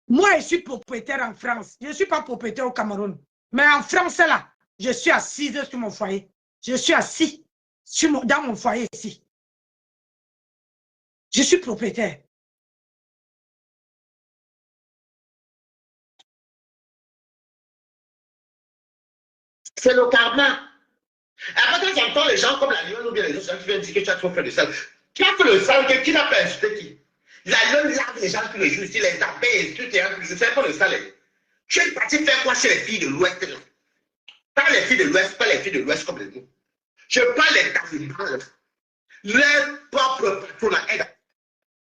Speaker 3: Moi, je suis propriétaire en France. Je ne suis pas propriétaire au Cameroun. Mais en France, là, je suis assise sur mon foyer. Je suis assis dans mon foyer ici. Je suis propriétaire.
Speaker 2: C'est le karma. Après, quand j'entends les gens comme la Lyon ou bien les autres gens qui viennent dire que tu as trop fait de sale. Tu as fait le sale, qui n'a pas insulté qui? La Lyon lave les gens tous les jours, ici, les abeilles, tout est je sais pas le sale. Tu es parti faire quoi chez les filles de l'Ouest? Pas les filles de l'Ouest, pas les filles de l'Ouest comme les nous. Je parle des talibans. Leur propre patron la aide.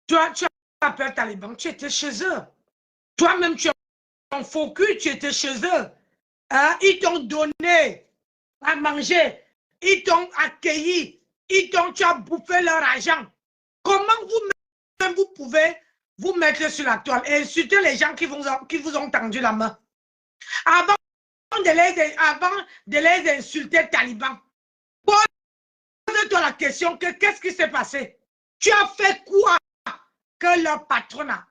Speaker 3: Toi, tu appelles talibans, tu étais chez eux. Toi-même, tu es en faux cul, tu étais chez eux. Hein? Ils t'ont donné à manger. Ils t'ont accueilli. Tu as bouffé leur argent. Comment vous-même, vous pouvez vous mettre sur la toile et insulter les gens qui vous ont tendu la main? Avant de les insulter, talibans, pose-toi la question que qu'est-ce qui s'est passé? Tu as fait quoi que leur patron a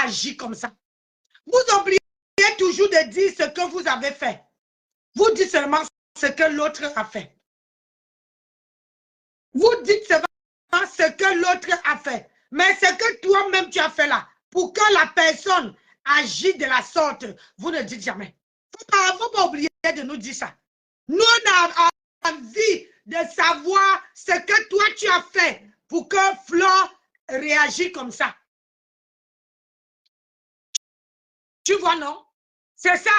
Speaker 3: agi comme ça? Vous oubliez toujours de dire ce que vous avez fait. Vous dites seulement ce que l'autre a fait. Vous dites seulement ce que l'autre a fait. Mais ce que toi-même tu as fait là, pour que la personne agisse de la sorte, vous ne dites jamais. Il ne faut pas oublier de nous dire ça. Nous, on a envie de savoir ce que toi tu as fait pour que Flore réagisse comme ça. Tu vois, non? C'est ça.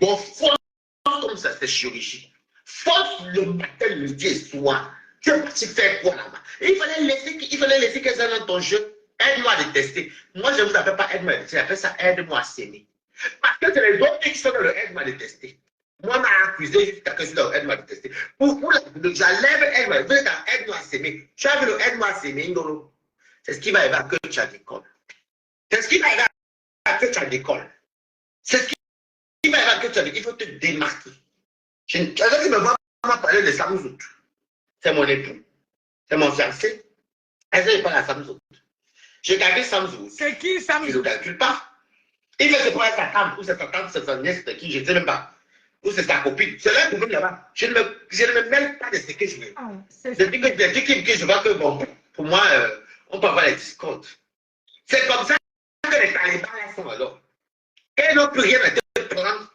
Speaker 2: Bon, force comme ça, c'est chirurgie. Force le matin, le midi et soir. Tu es parti faire quoi là-bas? Il fallait laisser quelqu'un dans ton jeu. Aide-moi à détester. Moi, je ne vous appelle pas aide-moi à détester. J'appelle ça aide-moi à s'aimer. Parce que c'est les autres qui sont dans le aide-moi à détester. Moi, m'a accusé jusqu'à que je leur aide-moi à détester. Pourquoi j'enlève aide-moi à s'aimer? Tu as vu le aide-moi à s'aimer, Ndolo? C'est ce qui va arriver à que tu as d'école. C'est ce qui va arriver à que tu as d'école. C'est ce qui va arriver à que tu as d'école. Il faut te démarquer. Quelqu'un qui me voit parler de Samzout. C'est mon époux. C'est mon fiancé. Elle n'est pas la Samzout. J'ai gardé Samzout.
Speaker 3: C'est qui Samzout?
Speaker 2: Je ne le calcule pas. Il veut se prendre sa tante, ou c'est sa tante, c'est sa nièce, de qui, je ne sais même pas. Ou c'est sa copine. C'est là pour là-bas. Je ne me mêle pas de ce que je veux. Depuis que je vois que, bon, pour moi, on peut avoir les discours. C'est comme ça que les talibans là sont alors. Quand ils n'ont plus rien à te prendre,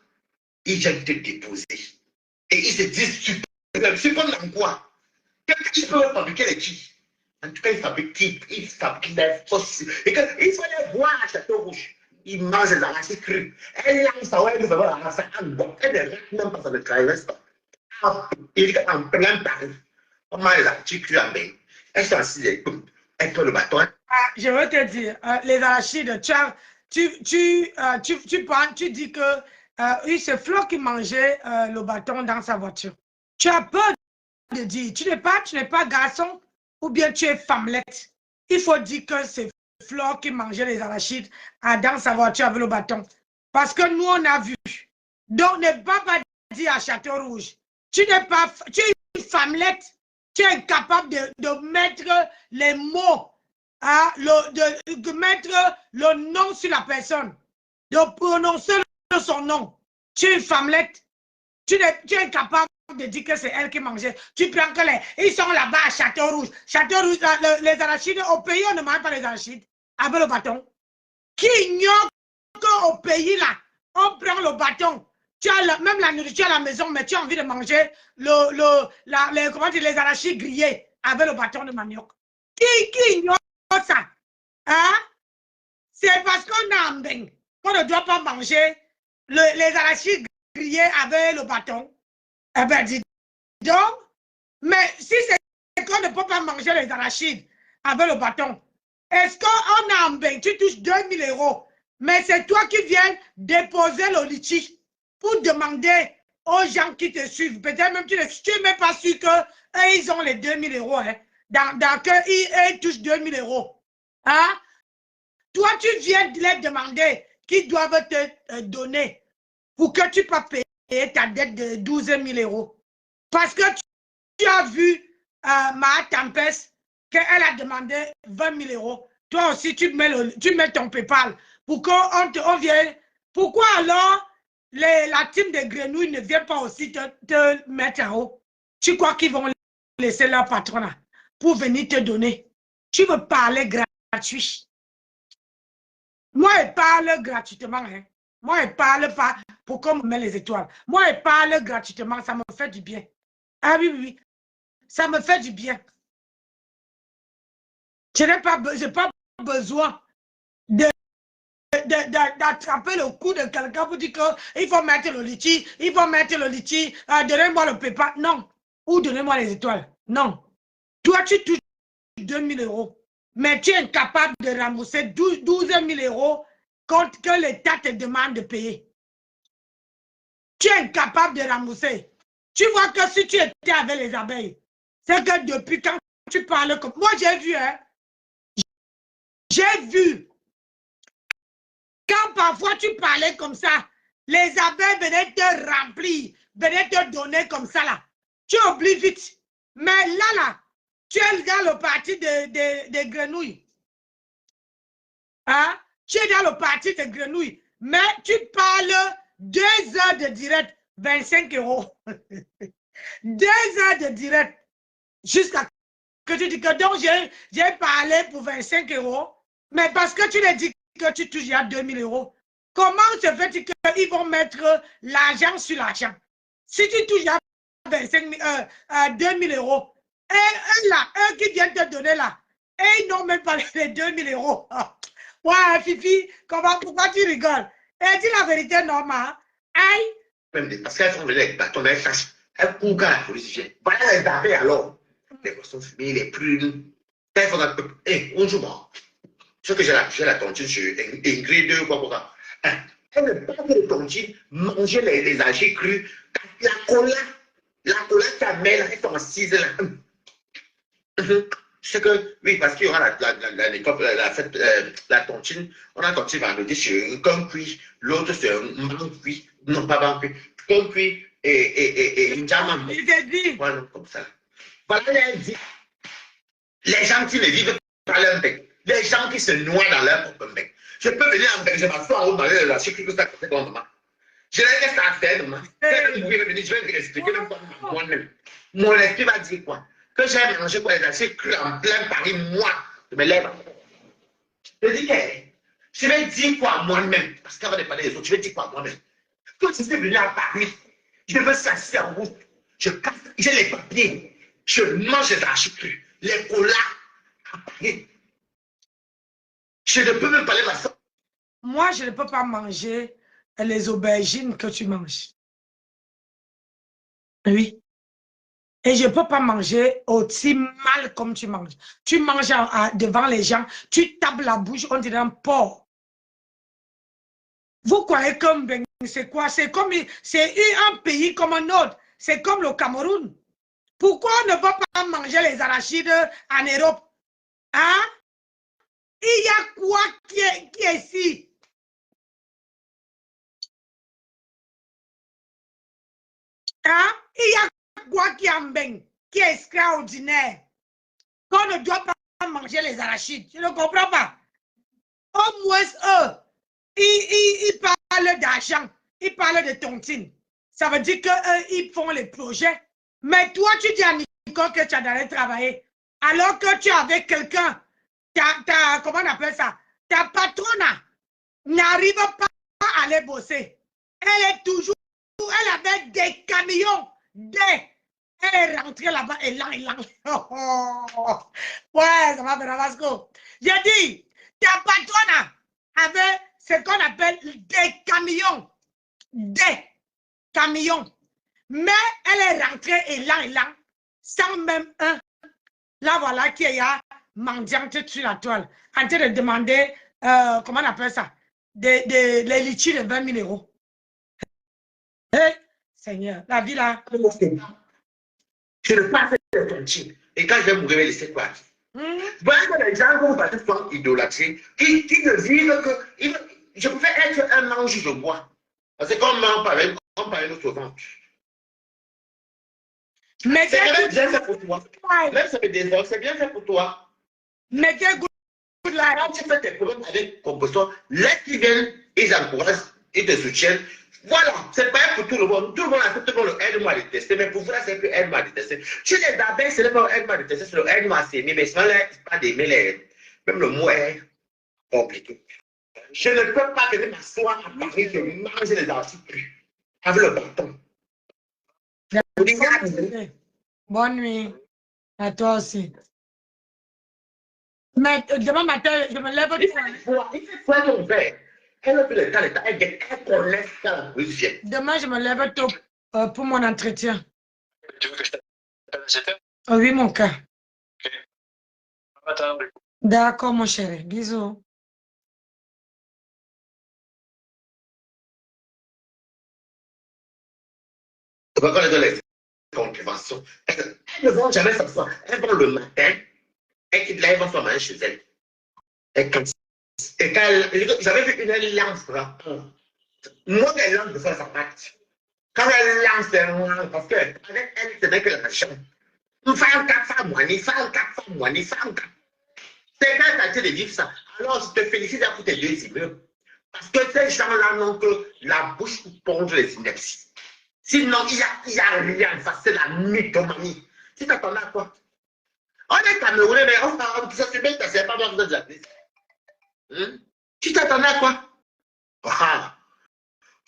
Speaker 2: ils viennent te déposer. Et ils se disent super dans quoi? Qu'est-ce qu'ils peuvent fabriquer les qui? En tout cas, ils fabriquent des fausses. Et qu'il faut les voir à Château Rouge. Ils mangent des arachides crus. Elle lance ça, elle nous va lancer en bon. Elle ne rate même pas, ça ne traverse pas. Il est en plein Paris. On mange les arachides crus en bain. Elles sont assises, elles prennent le bâton.
Speaker 3: Je veux te dire, les arachides, tu dis que c'est Flore qui mangeait le bâton dans sa voiture. Tu as peur de dire, tu n'es pas garçon ou bien tu es femmelette. Il faut dire que c'est Flore qui mangeait les arachides dans sa voiture avec le bâton. Parce que nous, on a vu. Donc, ne pas dire à Château Rouge. Tu es une femmelette. Tu es incapable de mettre les mots, de mettre le nom sur la personne, de prononcer son nom. Tu es une femmelette. Tu es incapable de dire que c'est elle qui mangeait. Tu prends que ils sont là-bas à Château Rouge. Château Rouge, les arachides, au pays, on ne mange pas les arachides avec le bâton. Qui ignore qu'au pays, là, on prend le bâton. Tu as même la nourriture à la maison, mais tu as envie de manger les arachides grillés avec le bâton de manioc. Qui ignore ça? Hein? C'est parce qu'on a un bain qu'on ne doit pas manger les arachides grillés avec le bâton. Eh bien, dis donc, mais si c'est qu'on ne peut pas manger les arachides avec le bâton, est-ce qu'on a un bain, tu touches 2000 €, mais c'est toi qui viens déposer le litchi pour demander aux gens qui te suivent. Peut-être même tu n'es même pas sûr qu'ils ont les 2000 €. Hein, dans qu'ils touchent 2000 €. Hein? Toi, tu viens de les demander qu'ils doivent te donner pour que tu puisses payer ta dette de 12 000 €. Parce que tu as vu ma Tempest qu'elle a demandé 20 000 €. Toi aussi, tu mets ton PayPal pour qu'on vienne. Pourquoi alors la team de Grenouille ne vient pas aussi te mettre en haut? Tu crois qu'ils vont laisser leur patron là pour venir te donner? Tu veux parler gratuit? Moi, je parle gratuitement. Hein. Moi, je parle pas pour qu'on me mette les étoiles. Moi, je parle gratuitement. Ça me fait du bien. Ah oui, oui. Ça me fait du bien. Je n'ai pas besoin d'attraper le cou de quelqu'un pour dire qu'il faut mettre le litchi, donnez-moi le PayPal. Non. Ou donnez-moi les étoiles. Non. Toi, tu touches 2000 €. Mais tu es incapable de rembourser 12 000 € quand que l'État te demande de payer. Tu es incapable de rembourser. Tu vois que si tu étais avec les abeilles, c'est que depuis quand tu parles comme... Moi, j'ai vu, hein. J'ai vu. Quand parfois tu parlais comme ça, les abeilles venaient te remplir, venaient te donner comme ça, là. Tu oublies vite. Mais là, tu es dans le parti des grenouilles. Hein? Tu es dans le parti des grenouilles. Mais tu parles 2 heures de direct, 25 €. 2 heures de direct. Jusqu'à que tu dis que donc j'ai parlé pour 25 €. Mais parce que tu l'as dit que tu touches à 2000 €. Comment se fait-il qu'ils vont mettre l'argent sur l'argent? Si tu touches à 2000 €, et eux là, eux qui viennent te donner là, et ils n'ont même pas les 2000 €. Ouais, Fifi, pourquoi tu rigoles? Et dis la vérité, normal. Aïe.
Speaker 2: Parce qu'elles sont venues avec bâton, elles cachent. Elles courent quand la police vient. Voilà les dabés alors. Les poissons fumés, les plumes. Elles font un peu. Hé, bonjour. Ce que j'ai la tontine sur Ingrid, quoi. Elle ne parle que de tontine, manger les algés crus. La cola, ta mère, elles sont assises là. C'est que, oui, parce qu'il y aura la fête, la tontine. On a tontine vendredi sur un con cuit, l'autre sur un banc cuit. Non, pas banc cuit. Con cuit et une jambe. Voilà, comme ça. Voilà, elle dit. Les gens qui ne vivent pas leur bec. Les gens qui se noient dans leur propre bec. Je peux venir en bec, je m'assois en haut dans la sécurité, ça fait comme maman. Je laisse ça faire, maman. Je vais expliquer moi-même. Mon esprit va dire quoi? Que j'ai mangé quoi les assiettes crues en plein Paris, moi, je me lève. Je dis que je vais dire quoi moi-même, parce qu'avant de parler des autres, je vais dire quoi moi-même. Quand je suis venu à Paris, je veux s'asseoir en route, je casse, j'ai les papiers, je mange les assiettes crues, les colas à Paris. Je ne peux même pas les masser.
Speaker 3: Moi, je ne peux pas manger les aubergines que tu manges. Oui. Et je ne peux pas manger aussi mal comme tu manges. Tu manges devant les gens, tu tapes la bouche, on dirait un porc. Vous croyez que c'est quoi? C'est un pays comme un autre. C'est comme le Cameroun. Pourquoi on ne peut pas manger les arachides en Europe? Hein? Il y a quoi qui est ici? Hein? Il y a quoi qui est en bain, qui est extraordinaire? Qu'on ne doit pas manger les arachides. Je ne comprends pas. Au moins, eux, ils parlent d'argent. Ils parlent de tontine. Ça veut dire qu'eux, ils font les projets. Mais toi, tu dis à Nicole que tu as d'aller travailler. Alors que tu es avec quelqu'un, comment on appelle ça? Ta patronne n'arrive pas à aller bosser. Elle est toujours, elle avait des camions, elle est rentrée là-bas et là. Ouais, ça va faire Vasco. J'ai dit, ta patronne avait ce qu'on appelle des camions. Mais elle est rentrée et là, sans même un. Là, voilà qui est mendiante sur la toile, en train de demander, comment on appelle ça, les litchis de 20 000 €. Hey, Seigneur, la vie là.
Speaker 2: Je ne passe pas de tontine. Et quand je vais mourir, laisser quoi? Voilà que les gens, comme vous parlez, sont idolâtrés, qui ne vivent que. Je pouvais être un ange de bois. Parce que comme on parlait nous souvent.
Speaker 3: Mais
Speaker 2: c'est bien fait pour toi. Même ça fait des heures, c'est bien fait pour toi.
Speaker 3: Mais quel goût de la.
Speaker 2: Quand tu fais tes problèmes avec composition, laisse qu'ils viennent, ils encouragent, ils te soutiennent. Voilà, c'est pas pour tout le monde. Tout le monde accepte le aide-moi à détester, mais pour vous, là, c'est que aide-moi à détester. Chez les abeilles, c'est le mot aide-moi à détester, c'est le aide-moi à s'aimer, mais souvent, c'est pas d'aimer les. Même le mot est compliqué. Je ne peux pas venir m'asseoir à Paris et manger les articles avec le bâton.
Speaker 3: Bonne nuit à toi aussi. Mais demain matin, je me lève.
Speaker 2: Il fait quoi ton père? Elle a vu le temps, elle connaît ça, la police vient.
Speaker 3: Demain, je me lève tôt pour mon entretien.
Speaker 6: Tu veux que je t'appelle à 7 heures?
Speaker 3: Oui, mon cœur.
Speaker 6: Ok. Attends.
Speaker 3: D'accord, mon chéri. Bisous.
Speaker 2: Quand on est dans les contraventions, elles ne vont jamais s'asseoir. Elles vont le matin, elles quittent là, elles vont se manger chez elles. Et quand j'avais vu une lance rapport. Moi, les lances de ça patte. Quand elle lance, elle lance, parce qu'avec elle, ce n'est que l'argent. Une femme 4 femmes, une femme 4 femmes, une femme 4. C'est quand tu as de vivre ça. Alors, je te félicite pour tes 2 immeubles. Parce que ces gens-là n'ont que la bouche pour pondre les inepties. Sinon, il n'y a rien. Ça, c'est la mythomanie. Tu t'attendais à quoi? On est Camerounais, mais ça se met, c'est pas moi qui donne la prise. Tu t'attendais à quoi? Ah.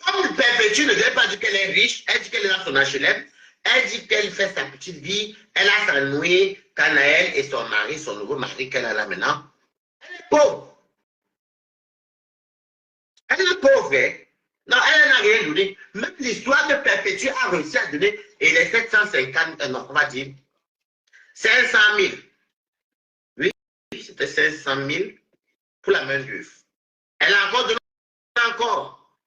Speaker 2: Comme Perpétue ne dit pas dire qu'elle est riche, elle dit qu'elle est dans son HLM, elle dit qu'elle fait sa petite vie, elle a sa nouée, Canaël et son mari, son nouveau mari qu'elle a là maintenant. Elle est pauvre. Elle est pauvre, hein? Non, elle n'a rien donné. Même l'histoire de Perpétue a réussi à donner, et les 750, non, on va dire, 500 000. Oui, c'était 500 000 pour la main d'œuvre. Elle a encore donné encore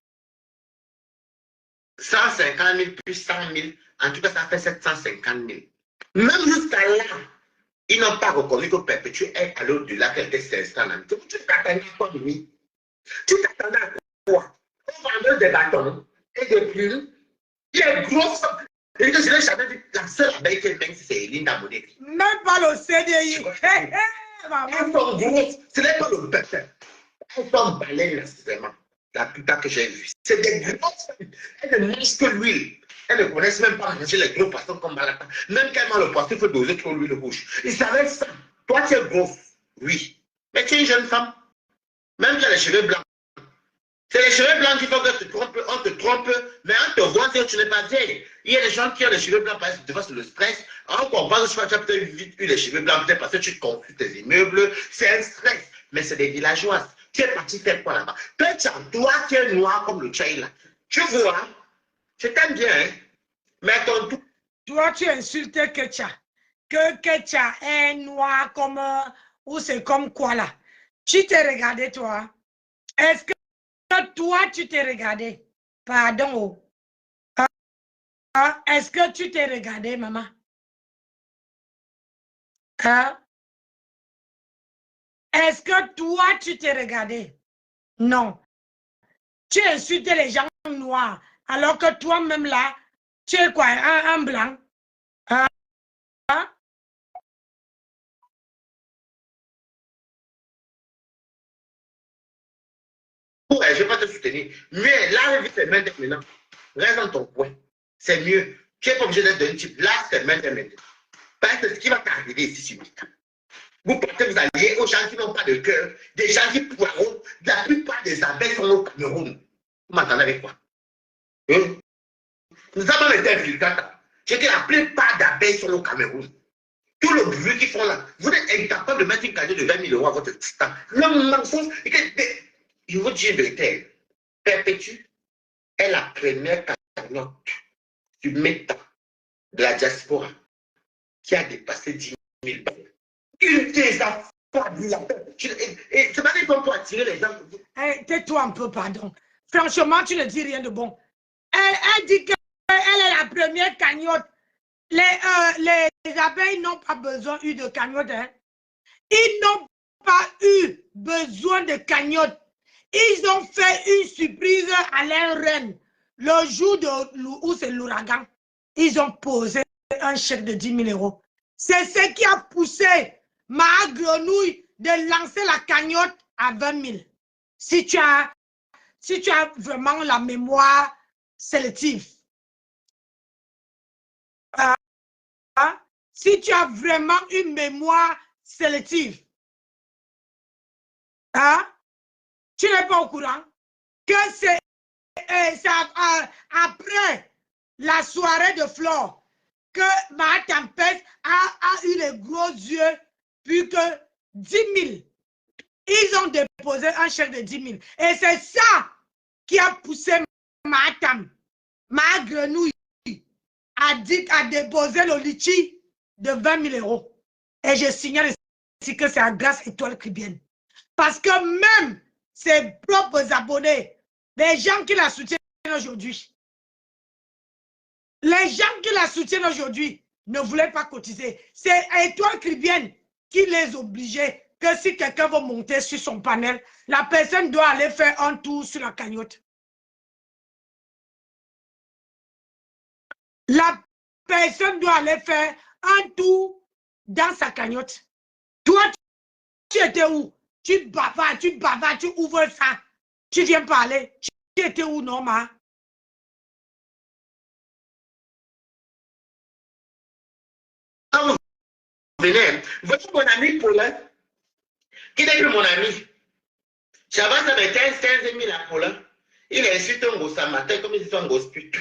Speaker 2: 150 000 plus 100 000. En tout cas, ça fait 750 000. Même jusqu'à là, ils n'ont pas reconnu que Perpétue est allé au-delà quelques instants. Tu t'attendais à quoi de lui? Tu t'attendais à quoi? Au vendeur des bâtons et des plumes, il est gros. Et que je n'ai jamais vu, la seule abeille qui est mince, c'est Linda Monet.
Speaker 3: Même pas le CDI.
Speaker 2: Elles sont grosses. Ce n'est pas le peuple. Elles sont baleines, nécessairement. La plupart que j'ai vues. C'est des grosses. Elles ne mangent que l'huile. Elles ne connaissent même pas manger les gros poissons comme Balata. Même quand le poisson, il faut doser trop l'huile rouge. Ils savaient ça. Toi, tu es grosse. Oui. Mais tu es une jeune femme. Même tu as les cheveux blancs. C'est les cheveux blancs qui font que on te trompe, mais on te voit que tu n'es pas vieille. Il y a des gens qui ont les cheveux blancs parce que devant le stress. On comprend que tu as peut-être vite eu les cheveux blancs, peut-être parce que tu construis tes immeubles. C'est un stress. Mais c'est des villageoises. Tu es parti faire quoi là-bas? Toi, tu es noir comme le chai là. Tu vois, je t'aime bien, hein? Mais ton tout.
Speaker 3: Toi, tu insultes Ketcha. Que Ketcha est noir comme. Ou c'est comme quoi là? Tu t'es regardé, toi? Est-ce que toi, tu t'es regardé? Pardon. Est-ce que tu t'es regardé, maman? Est-ce que toi, tu t'es regardé? Non. Tu insultes les gens noirs, alors que toi-même là, tu es quoi? Un blanc?
Speaker 2: Ouais, je ne vais pas te soutenir. Mais là, c'est maintenant. Reste dans ton coin. C'est mieux. Tu n'es pas obligé d'être d'un type. Là, c'est maintenant. Parce que ce qui va t'arriver ici sur le camp. Vous partez, vous alliez aux gens qui n'ont pas de cœur, des gens qui poiront. La plupart des abeilles sont au Cameroun. Vous m'entendez avec quoi? Nous avons été infiltrés. J'ai dit la plupart d'abeilles sont au Cameroun. Tout le bruit qu'ils font là, vous êtes incapable de mettre une cagnotte de 20 000 € à votre temps. Le mensonge, je vous dis une vérité. Perpétue est la première cagnotte du méta de la diaspora qui a dépassé 10 000 balles. Une des affaires de la et c'est pas des bons pour attirer les gens.
Speaker 3: Tais-toi un peu, pardon. Franchement, tu ne dis rien de bon. Elle dit qu'elle est la première cagnotte. Les abeilles n'ont pas besoin de cagnotte. Hein. Ils n'ont pas eu besoin de cagnotte. Ils ont fait une surprise à leur reine. Le jour où c'est l'ouragan, ils ont posé un chèque de 10 000 €. C'est ce qui a poussé ma grenouille de lancer la cagnotte à 20 000. Si tu as vraiment la mémoire sélective. Si tu as vraiment une mémoire sélective. Tu n'es pas au courant que c'est après la soirée de Flore que ma tempête a eu les gros yeux, puis que 10 000. Ils ont déposé un chèque de 10 000. Et c'est ça qui a poussé ma grenouille, à déposer le litchi de 20 000 €. Et je signale ici que c'est à grâce Étoile Caribbean. Parce que même ses propres abonnés, les gens qui la soutiennent aujourd'hui, ne voulaient pas cotiser. C'est Étoile Caribbean qui les obligeait que si quelqu'un veut monter sur son panel, la personne doit aller faire un tour sur la cagnotte. La personne doit aller faire un tour dans sa cagnotte. Toi, tu étais où? Tu bavardes, tu ouvres ça. Tu viens parler. Tu étais où, Norma?
Speaker 2: Quand vous venez, voyez mon ami Paulin, qui n'est plus mon ami. J'avance avec 15 000 à Paulin. Il a insulté un gros matin comme il dit un gros pute.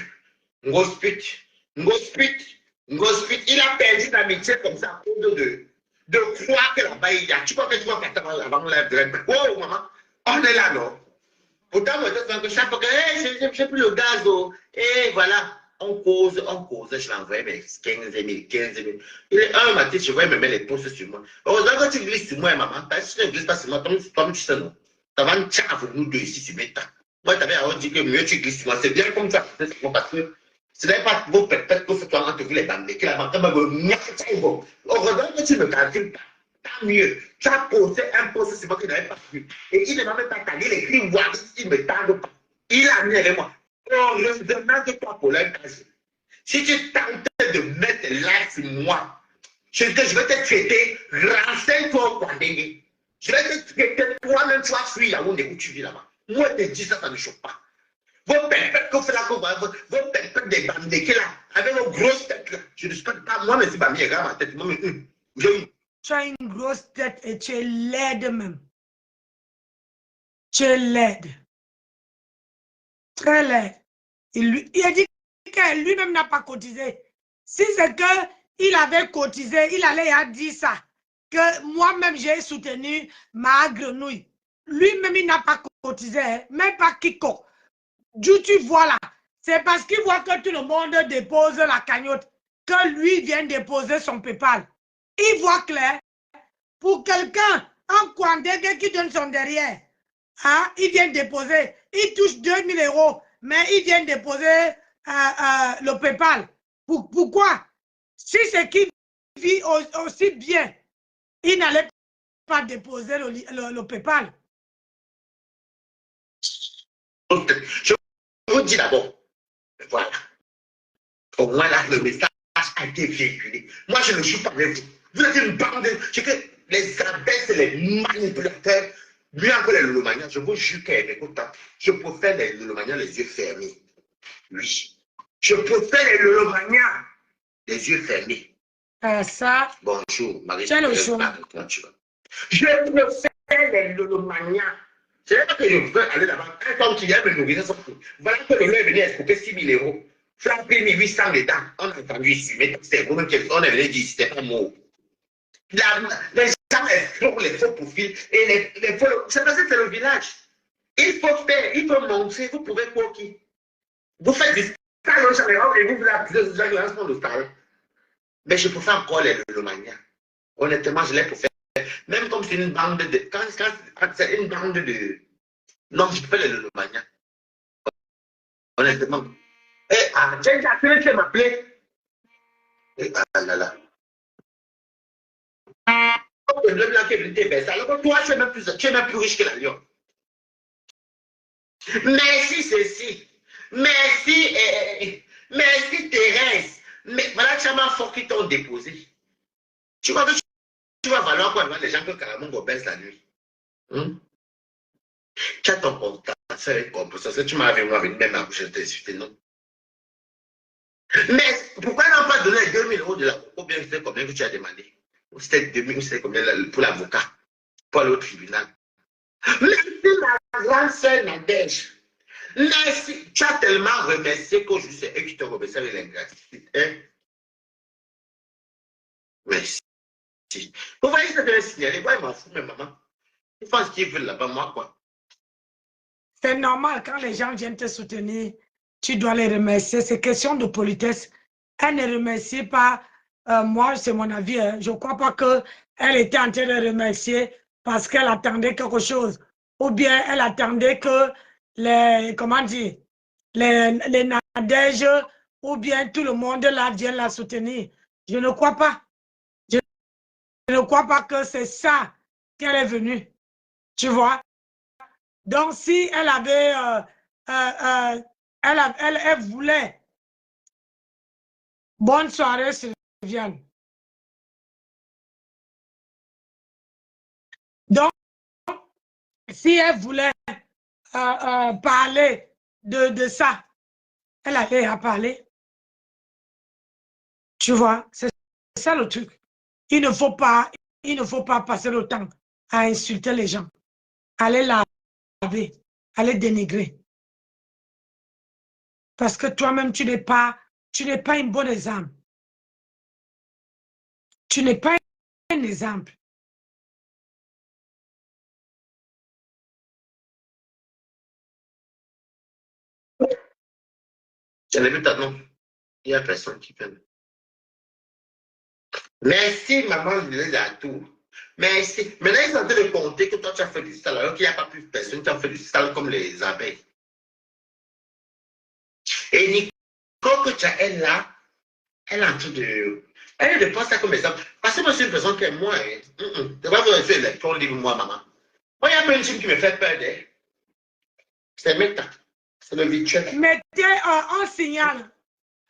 Speaker 2: Un gros pute. Un gros pute. Un gros pute. Il a perdu l'amitié comme ça à cause de croire que là-bas il y a. Tu crois que tu vas faire avant l'heure. Oh, maman, on est là, non? Pourtant, moi, je que chaque fois que j'ai plus le gaz, et voilà, on cause, je l'envoie mes 15 000. Il est un matin, je vois me mettre les posts sur moi. Heureusement que tu glisses sur moi, maman, parce que si tu ne glisses pas sur moi, toi, tu sais, non. Ça va me tchaf, nous deux ici, sur mes temps. Moi, tu avais dit que mieux tu glisses sur moi, c'est bien comme ça, parce que ce n'est pas vos pètes pour faire entre les bandes, que la banque va me heureusement que tu ne me calcules pas. Tant mieux. Tu as posé un poste sur moi que je n'avais pas vu. Et il ne m'a même pas tagué, il écrit voir, il me tarde pas. Il a mis avec moi. Heureusement que toi, pour l'incasser. Si tu tentais de mettre là sur moi, je vais te traiter, renseigne-toi au Kwandenge. Je vais te traiter, toi-même, tu vas fuir là où tu vis là-bas. Moi, je te dis ça, ça ne choque pas. Vos pèpètes qu'on fait là, vos pèpètes des bandés là, avec vos grosses têtes là. Je ne suis pas, moi, mais c'est pas mis, regarde ma tête. Moi,
Speaker 3: tu as une grosse tête et tu es laide même. Tu es laide. Très laide. Il a dit que lui-même n'a pas cotisé. Si c'est qu'il avait cotisé, il allait à dire ça. Que moi-même j'ai soutenu ma grenouille. Lui-même il n'a pas cotisé, hein, même pas quiconque. D'où tu vois là. C'est parce qu'il voit que tout le monde dépose la cagnotte. Que lui vient déposer son PayPal. Il voit clair. Pour quelqu'un, un Kwandege qui donne son derrière, hein, il vient déposer, il touche 2 000 €, mais il vient déposer le PayPal. Pourquoi? Si c'est qu'il vit aussi bien, il n'allait pas déposer le PayPal.
Speaker 2: Je vous dis d'abord, voilà. Au moins là, le message a été véhiculé. Moi, je ne joue pas avec vous. Vous êtes une bande de... Les abeilles, c'est les manipulateurs. Mieux que les lolomaniens, je vous jure je préfère les lolomaniens les yeux fermés. Oui. Je préfère les lolomaniens les yeux fermés.
Speaker 3: Ça.
Speaker 2: Bonjour, Marie.
Speaker 3: C'est le show.
Speaker 2: Je préfère les lolomaniens. C'est là que je veux aller là-bas. Un homme qui vient me nourrir, voilà que le lait est venu escroquer 6 000 €. Frapper 1800 l'État. On a entendu ici, mais c'est vous-même qu'on est venu dire, c'était pas mot. Les gens escroquent les faux profils et les faux. C'est parce que c'est le village. Il faut faire, il faut montrer, vous pouvez quoi qui. Vous faites du sale au général et vous voulez appuyer sur le lancement de sale. Mais je préfère encore les lolomaniens. Honnêtement, je l'ai pour faire. Même comme c'est une bande de. Quand c'est une bande de. Non, je préfère les lolomaniens. Honnêtement. J'ai appelé, tu m'appeler. Ah là là. Le blanc qui est venu te baisser. Alors toi, tu es même plus riche que la lion. Merci ceci. Merci, merci Thérèse. Mais voilà, tu as ma fort qui t'ont déposé. Tu vois que tu vas valoir quoi devant les gens que Caramon baisse la nuit. Tu as ton contact, c'est avec compensation. Tu m'as vu moi avec même je t'ai insulté, non? Mais pourquoi n'ont pas donné 2 000 € de la ou bien c'était combien que tu as demandé? C'était 2 000, c'était combien pour l'avocat, pour aller au tribunal? Merci ma grande sœur Nadège. Merci. Tu as tellement remercié qu'aujourd'hui c'est eux qui te remercient avec l'ingratitude. Hein? Merci. Vous voyez ce que je vais signaler? Moi, je m'en fous, mais maman. Ils font ce qu'ils veulent là-bas, moi, quoi.
Speaker 3: C'est normal, quand les gens viennent te soutenir, tu dois les remercier. C'est question de politesse. Elle ne remercie pas, moi, c'est mon avis, hein. Je ne crois pas qu'elle était en train de remercier parce qu'elle attendait quelque chose. Ou bien elle attendait que les, comment dire, les Nadèges ou bien tout le monde là vienne la soutenir. Je ne crois pas. Je ne crois pas que c'est ça qu'elle est venue. Tu vois? Donc, si elle avait, elle voulait, bonne soirée, Sylviane. Donc, si elle voulait parler de ça, elle allait à parler. Tu vois, c'est ça le truc. Il ne faut pas passer le temps à insulter les gens, à les laver, à les dénigrer. Parce que toi-même, tu n'es pas un bon exemple. Tu n'es pas un exemple.
Speaker 2: Je l'ai vu tantôt. Il n'y a personne qui fait. Merci, maman, de à tout. Merci. Maintenant, ils sont en train de compter que toi, tu as fait du sale, alors qu'il n'y a pas plus de personnes qui ont fait du sale comme les abeilles. Et Nico, que tu as, elle là, elle est en train de... Elle ne prend ça comme exemple. Parce que moi, je suis une personne qui est moi. Tu vas vous faire l'électron libre, moi, maman. Moi, il y a pas une chose qui me fait peur. C'est maintenant. C'est le virtuel.
Speaker 3: Mettez un signal.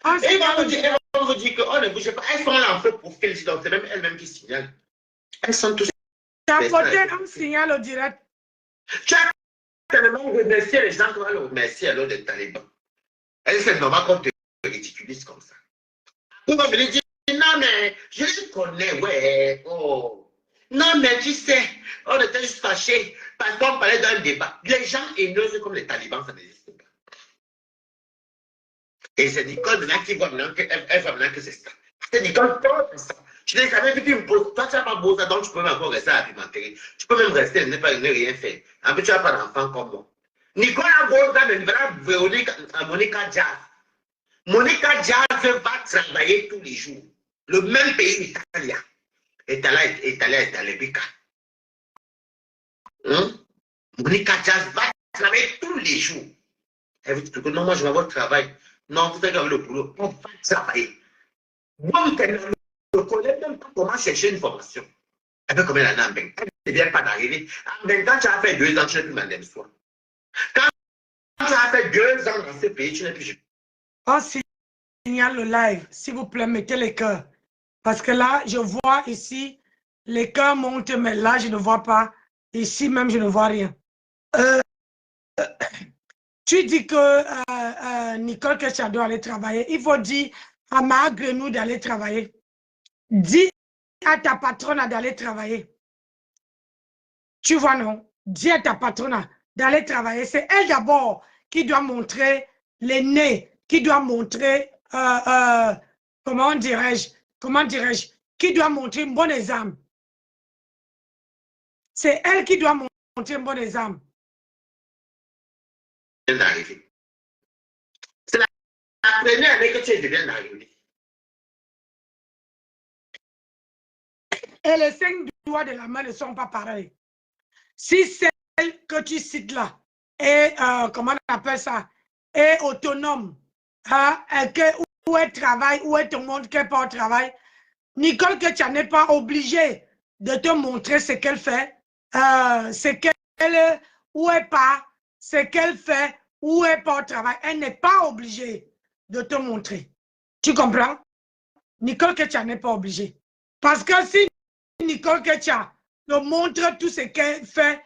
Speaker 2: Et elles vont vous dire qu'on ne bouge pas. Elles sont là en fait pour féliciter. Donc, c'est même elles-mêmes qui signalent. Elles sont tous.
Speaker 3: Tu as apporté un signal au direct.
Speaker 2: Tu as tellement remercié les gens qui vont le remercier alors des talibans. Elle c'est normal qu'on te ridiculise comme ça. Ils vont venir dire non, mais je les connais, ouais. Oh. Non, mais tu sais, on était juste fâchés parce qu'on parlait d'un débat. Les gens haineux comme les talibans, ça n'existe pas. Et c'est Nicole maintenant qui voit maintenant qu'elle voit maintenant que c'est ça. C'est Nicole, c'est ça. Je n'ai jamais vu qu'une pause. Toi, tu n'as pas beau ça, donc tu peux même encore rester à pimenter. Tu peux même rester, ne rien faire. En plus, tu n'as pas d'enfant comme moi. Nicole a beau ça, mais voilà Monica Jazz. Monica Jazz va travailler tous les jours. Le même pays italien. Est allé Bika. Monica Jazz va travailler tous les jours. Elle vous dit que non, moi je vais avoir le travail. Non, vous faites le boulot. On va travailler. Donc, elle ne connaît même pas comment chercher une formation. Elle peut combien d'années en Beng. Elle ne vient pas d'arriver. En Beng, quand tu as fait 2 ans, tu n'es plus madame soi. Quand tu as fait 2 ans dans ce pays, tu n'es plus.
Speaker 3: On signale le live. S'il vous plaît, mettez les cœurs. Parce que là, je vois ici, les cœurs montent, mais là, je ne vois pas. Ici même, je ne vois rien. Tu dis que Nicole Ketia doit aller travailler. Il faut dire à Marc Grenou d'aller travailler. Dis à ta patronne d'aller travailler. Tu vois, non? Dis à ta patronne d'aller travailler. C'est elle d'abord qui doit montrer les nez, qui doit montrer, comment dirais-je, qui doit montrer un bon exemple. C'est elle qui doit montrer un bon exemple.
Speaker 2: D'arriver. C'est la première année que tu viens d'arriver.
Speaker 3: Et les 5 doigts de la main ne sont pas pareils. Si celle que tu cites là est, comment on appelle ça, est autonome, où elle travaille, où elle te montre qu'elle part au travail, Nicole, que tu n'es pas obligée de te montrer ce qu'elle fait, où elle part, ce qu'elle fait, où elle part au travail. Elle n'est pas obligée de te montrer. Tu comprends? Nicole, que tu n'es pas obligée. Parce que si Nicole Ketia te montre tout ce qu'elle fait